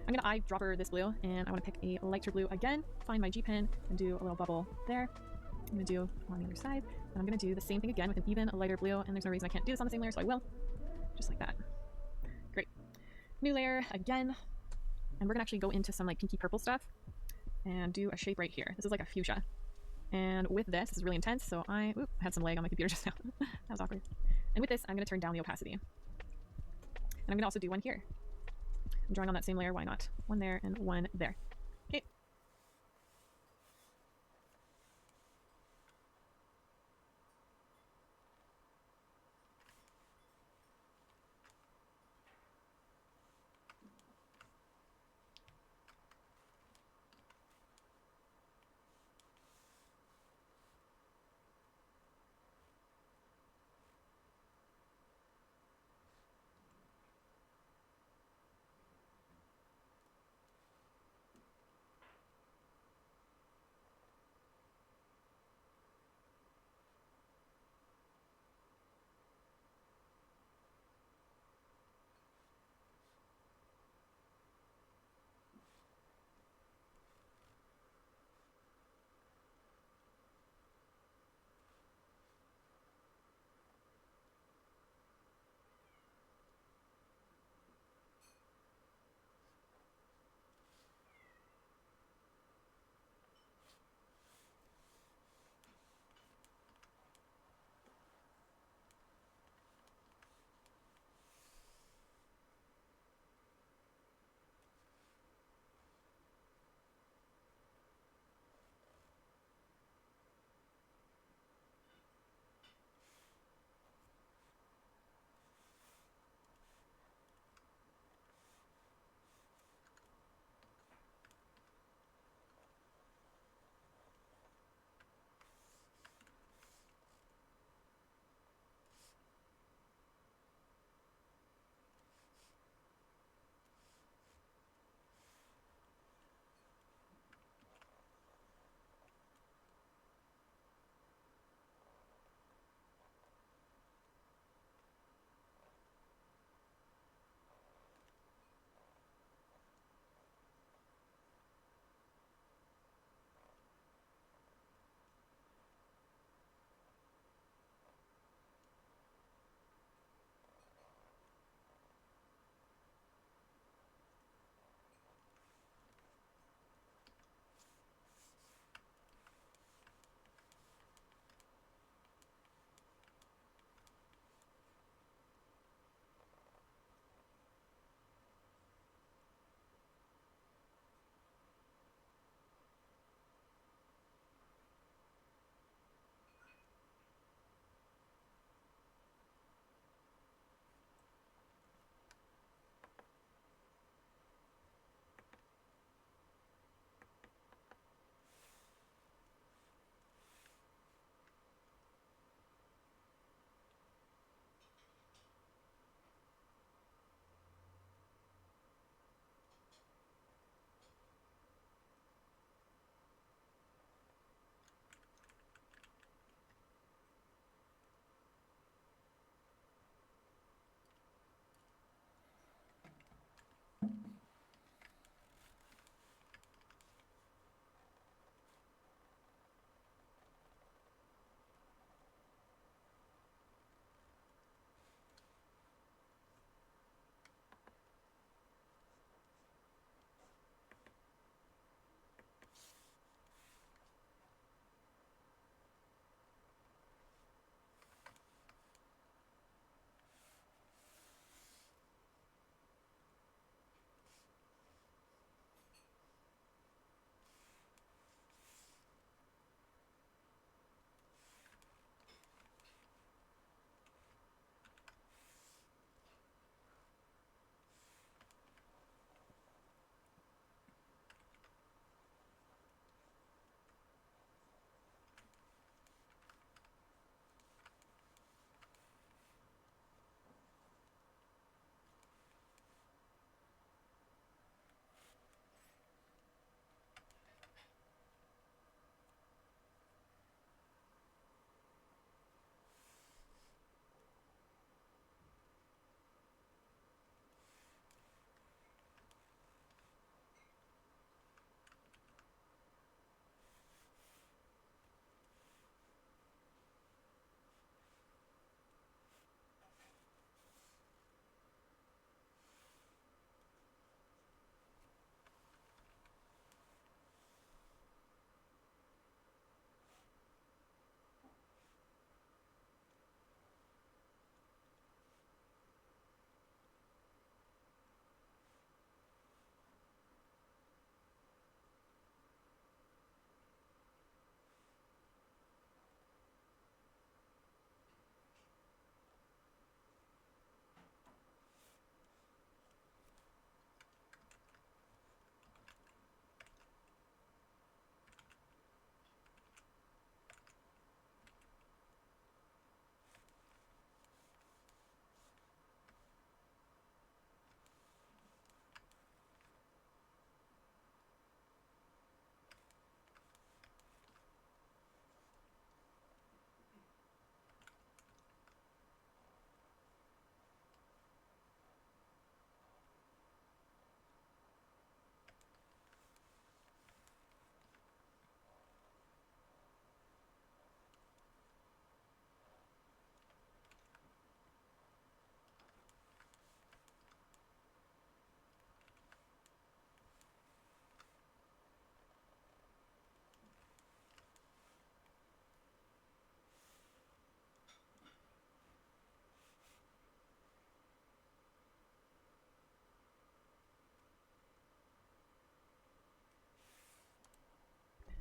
I'm gonna eyedropper this blue, and I want to pick a lighter blue again, find my G pen, and do a little bubble there. I'm gonna do on the other side, and I'm gonna do the same thing again with an even lighter blue, and there's no reason I can't do this on the same layer, so I will. Just like that. Great. New layer again, and we're gonna actually go into some like pinky purple stuff and do a shape right here. This is like a fuchsia. And with this is really intense, so I had some lag on my computer just now. That was awkward. And with this, I'm gonna turn down the opacity. And I'm gonna also do one here. I'm drawing on that same layer, why not? One there and one there. Okay.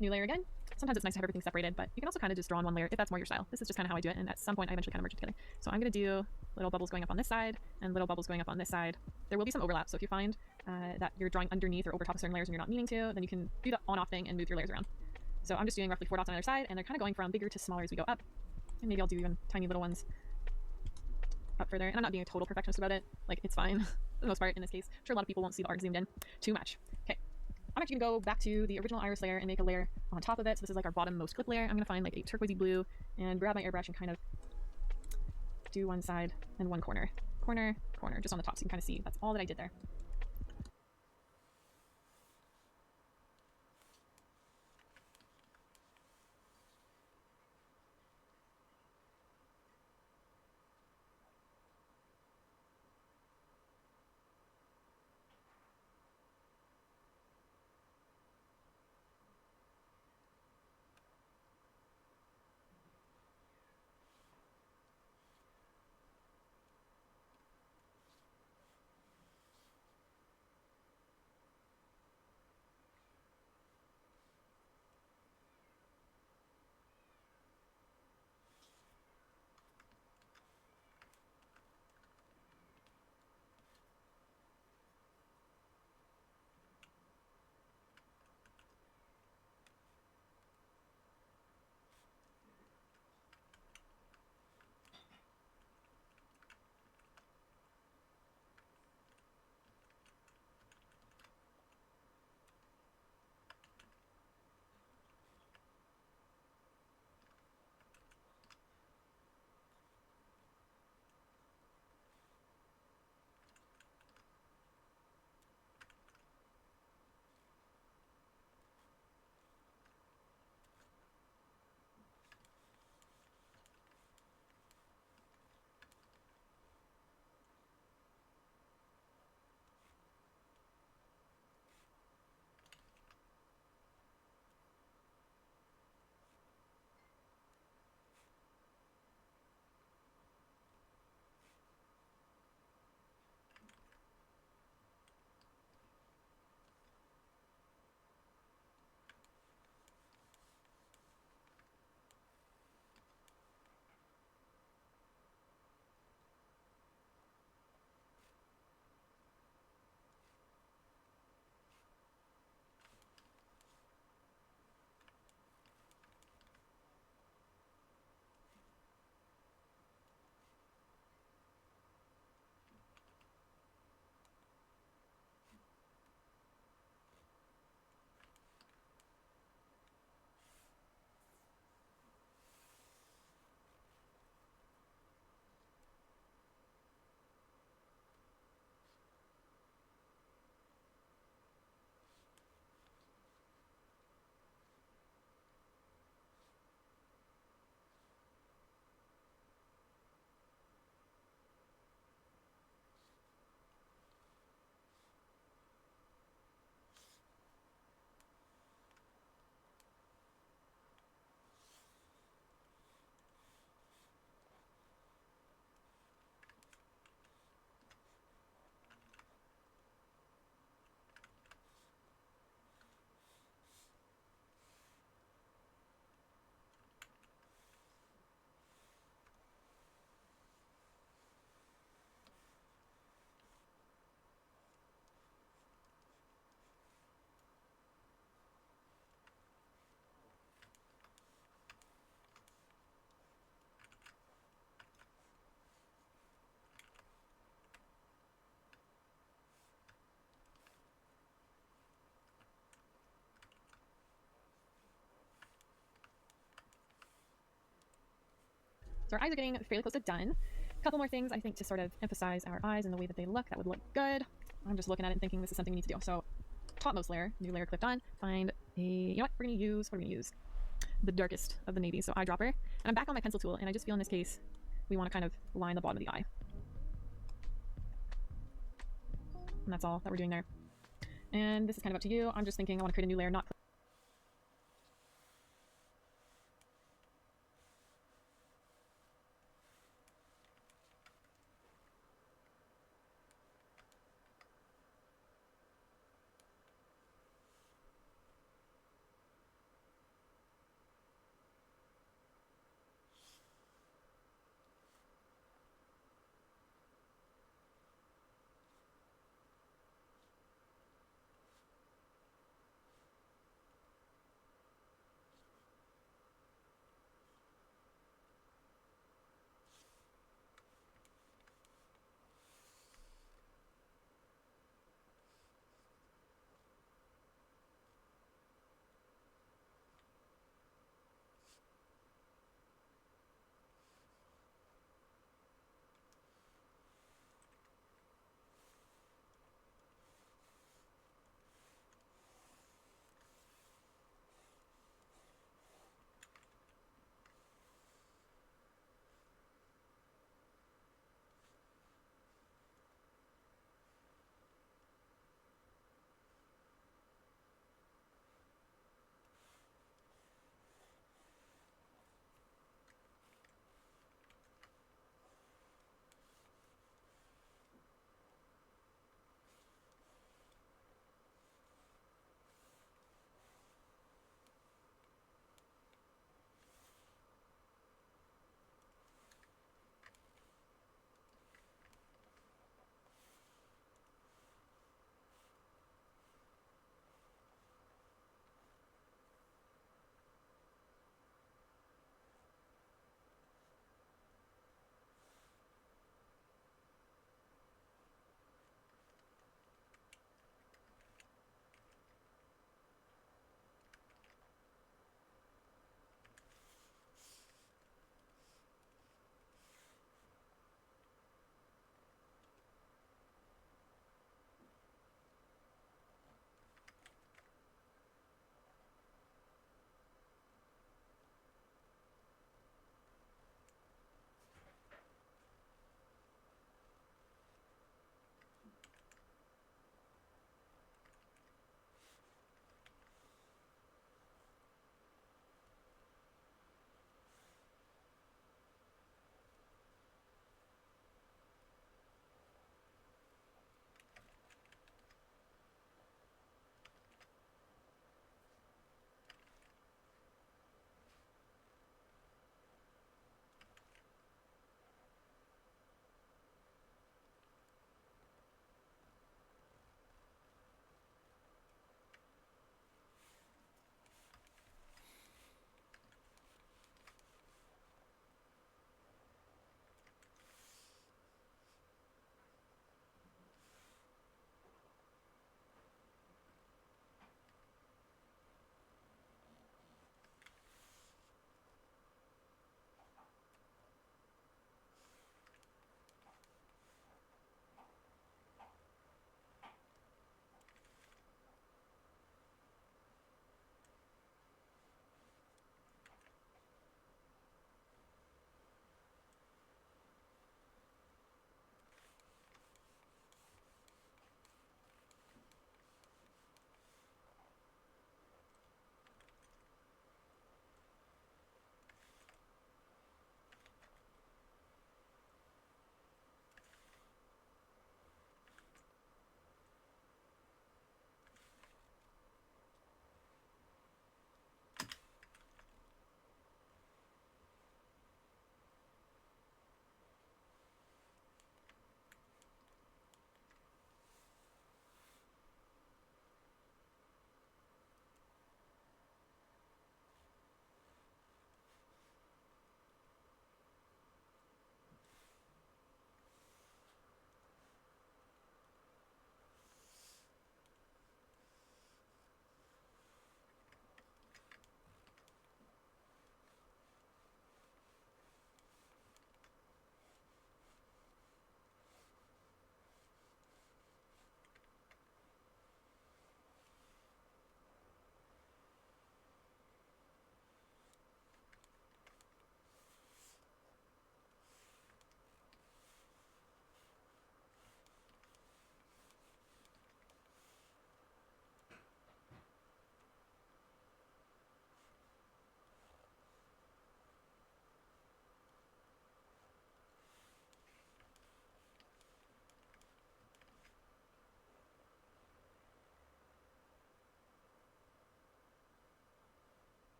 new layer again. Sometimes it's nice to have everything separated, but you can also kind of just draw on one layer if that's more your style. This is just kind of how I do it, and at some point I eventually kind of merge it together. So I'm going to do little bubbles going up on this side and little bubbles going up on this side. There will be some overlap, so if you find that you're drawing underneath or over top of certain layers and you're not meaning to, then you can do the on-off thing and move your layers around. So I'm just doing roughly 4 dots on either side, and they're kind of going from bigger to smaller as we go up. And maybe I'll do even tiny little ones up further. And I'm not being a total perfectionist about it. Like, it's fine for the most part in this case. I'm sure a lot of people won't see the art zoomed in too much. Okay. I'm actually gonna go back to the original iris layer and make a layer on top of it. So this is like our bottom most clip layer. I'm gonna find like a turquoisey blue and grab my airbrush and kind of do one side and one corner. Corner, corner, just on the top so you can kind of see. That's all that I did there. So our eyes are getting fairly close to done. A couple more things I think to sort of emphasize our eyes and the way that they look. That would look good. I'm just looking at it and thinking this is something we need to do. So topmost layer, new layer clipped on. Find a, you know what, we're gonna use, what are we gonna use? The darkest of the navy, so eyedropper. And I'm back on my pencil tool, and I just feel in this case, we wanna kind of line the bottom of the eye. And that's all that we're doing there. And this is kind of up to you. I'm just thinking I wanna create a new layer, not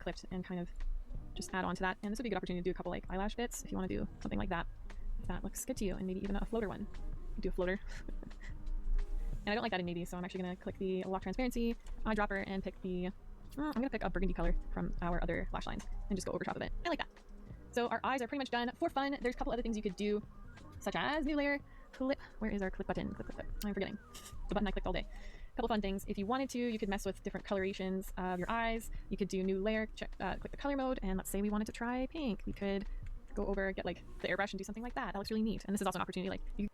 clipped and kind of just add on to that. And this would be a good opportunity to do a couple like eyelash bits if you want to do something like that. If that looks good to you, and maybe even a floater one. Do a floater. And I don't like that in navy, so I'm actually going to click the lock transparency eyedropper and pick the, I'm going to pick a burgundy color from our other lash lines and just go over top of it. I like that. So our eyes are pretty much done. For fun, there's a couple other things you could do, such as new layer, clip. Where is our clip button? Clip, clip, clip. I'm forgetting. The button I clicked all day. A couple fun things. If you wanted to, you could mess with different colorations of your eyes. You could do new layer, click the color mode, and let's say we wanted to try pink. We could go over, get like the airbrush and do something like that. That looks really neat. And this is also an opportunity, like you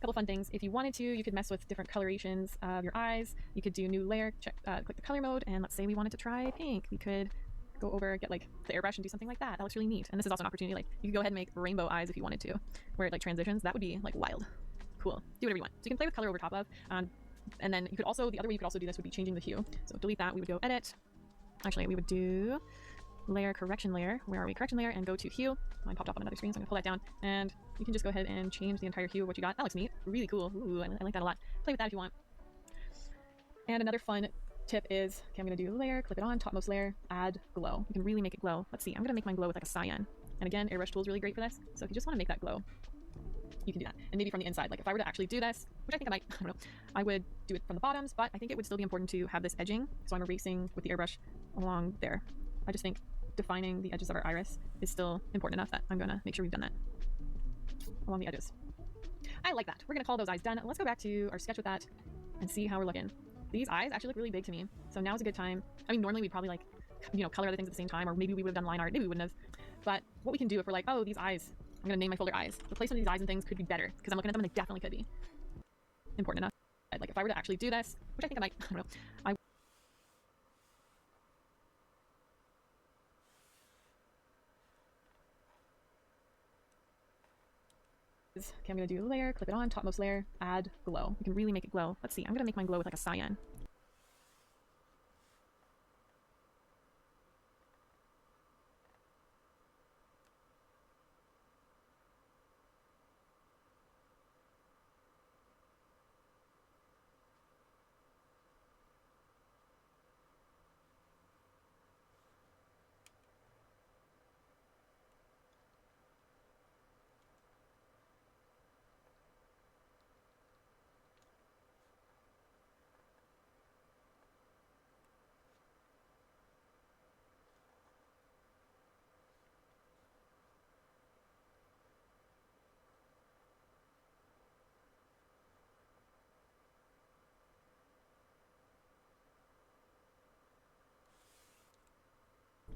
couple fun things. If you wanted to, you could mess with different colorations of your eyes. You could do new layer, click the color mode, and let's say we wanted to try pink. We could go over, get like the airbrush and do something like that. That looks really neat. And this is also an opportunity, like you could go ahead and make rainbow eyes if you wanted to, where it like transitions. That would be like wild. Cool. Do whatever you want. So you can play with color over top of, and then you could also, the other way you could also do this would be changing the hue. So delete that. We would go edit. Actually, we would do layer, correction layer. Where are we? Correction layer, and go to hue. Mine popped up on another screen, so I'm gonna pull that down, and you can just go ahead and change the entire hue of what you got. That looks neat. Really cool. Ooh, I like that a lot. Play with that if you want. And another fun tip is, okay, I'm gonna do layer, clip it on, topmost layer, add glow. You can really make it glow. Let's see, I'm gonna make mine glow with like a cyan. And again, airbrush tool is really great for this. So if you just want to make that glow, you can do that. And maybe from the inside, like if I were to actually do this, which I think I might, I don't know, I would do it from the bottoms, but I think it would still be important to have this edging. So I'm erasing with the airbrush along there. I just think defining the edges of our iris is still important enough that I'm gonna make sure we've done that along the edges. I like that. We're gonna call those eyes done. Let's go back to our sketch with that and see how we're looking. These eyes actually look really big to me. So now is a good time. I mean, normally we'd probably like, you know, color other things at the same time, or maybe we would have done line art, maybe we wouldn't have. But what we can do if we're like, oh, these eyes, I'm gonna name my folder eyes. The placement of these eyes and things could be better because I'm looking at them and they definitely could be important enough. Like if I were to actually do this, which I think I might, I don't know, okay, I'm gonna do layer, clip it on, topmost layer, add glow. You can really make it glow. Let's see, I'm gonna make mine glow with like a cyan.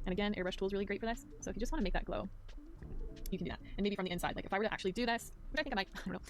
And again, airbrush tool is really great for this. So if you just want to make that glow, you can do that. And maybe from the inside, like if I were to actually do this, which I think I might, I don't know,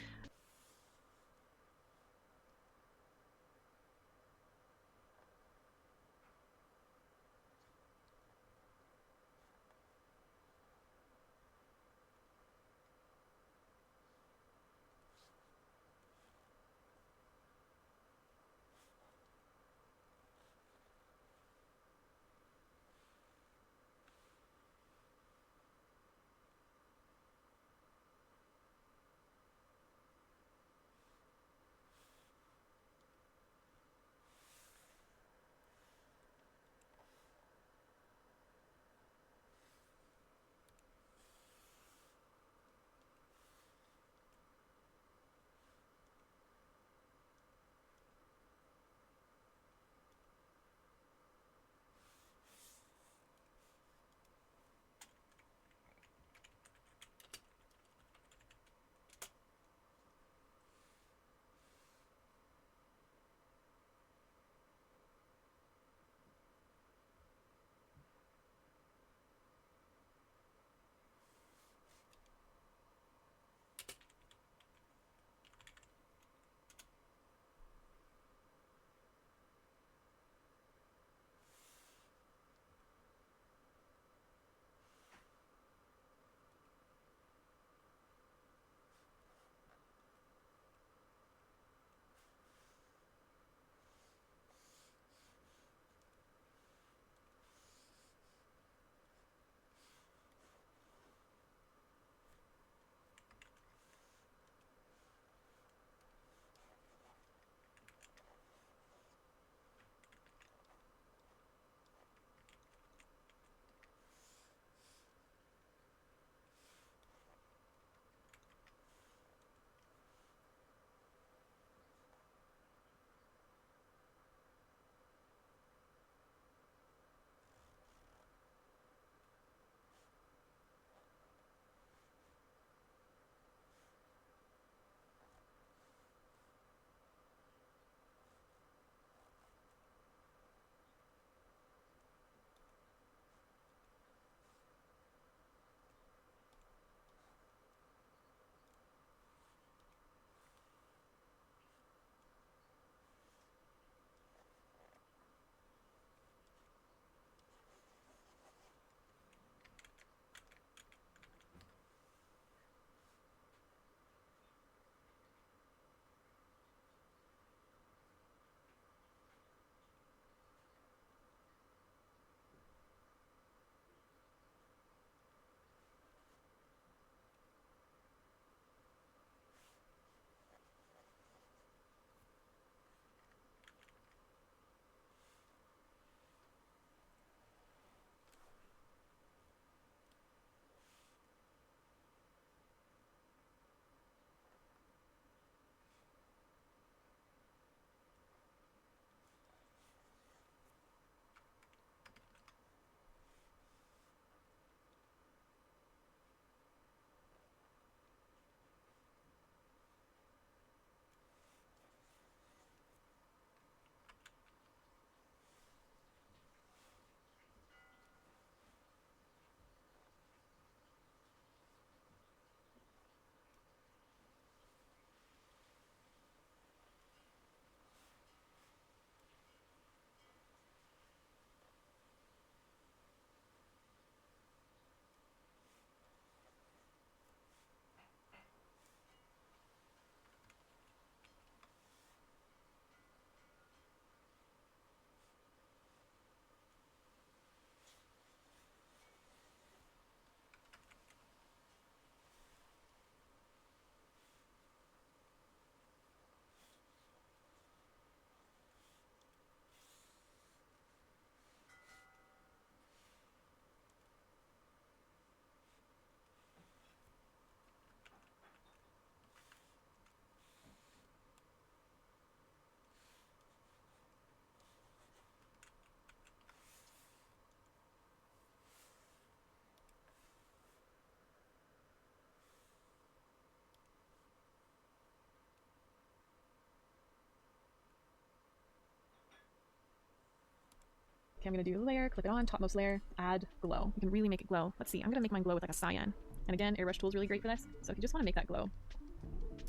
Okay, I'm gonna do layer, clip it on, topmost layer, add glow. You can really make it glow. Let's see, I'm gonna make mine glow with like a cyan. And again, airbrush tool is really great for this. So if you just wanna make that glow,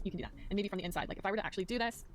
you can do that. And maybe from the inside, like if I were to actually do this,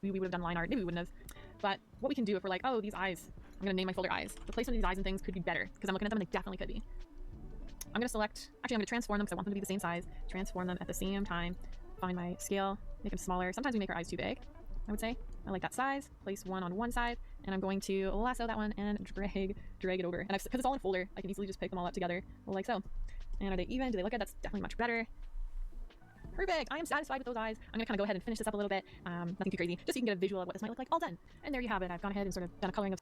we would have done line art, maybe we wouldn't have. But what we can do if we're like, oh, these eyes, I'm gonna name my folder eyes. The placement of these eyes and things could be better because I'm looking at them and they definitely could be. I'm gonna select, actually I'm gonna transform them because I want them to be the same size, transform them at the same time, find my scale, make them smaller. Sometimes we make our eyes too big, I would say. I like that size, place one on one side, and I'm going to lasso that one and drag it over. And because it's all in a folder, I can easily just pick them all up together like so. And are they even? Do they look good? That's definitely much better. Perfect. I am satisfied with those eyes. I'm gonna kind of go ahead and finish this up a little bit. Nothing too crazy. Just so you can get a visual of what this might look like all done. And there you have it. I've gone ahead and sort of done a coloring of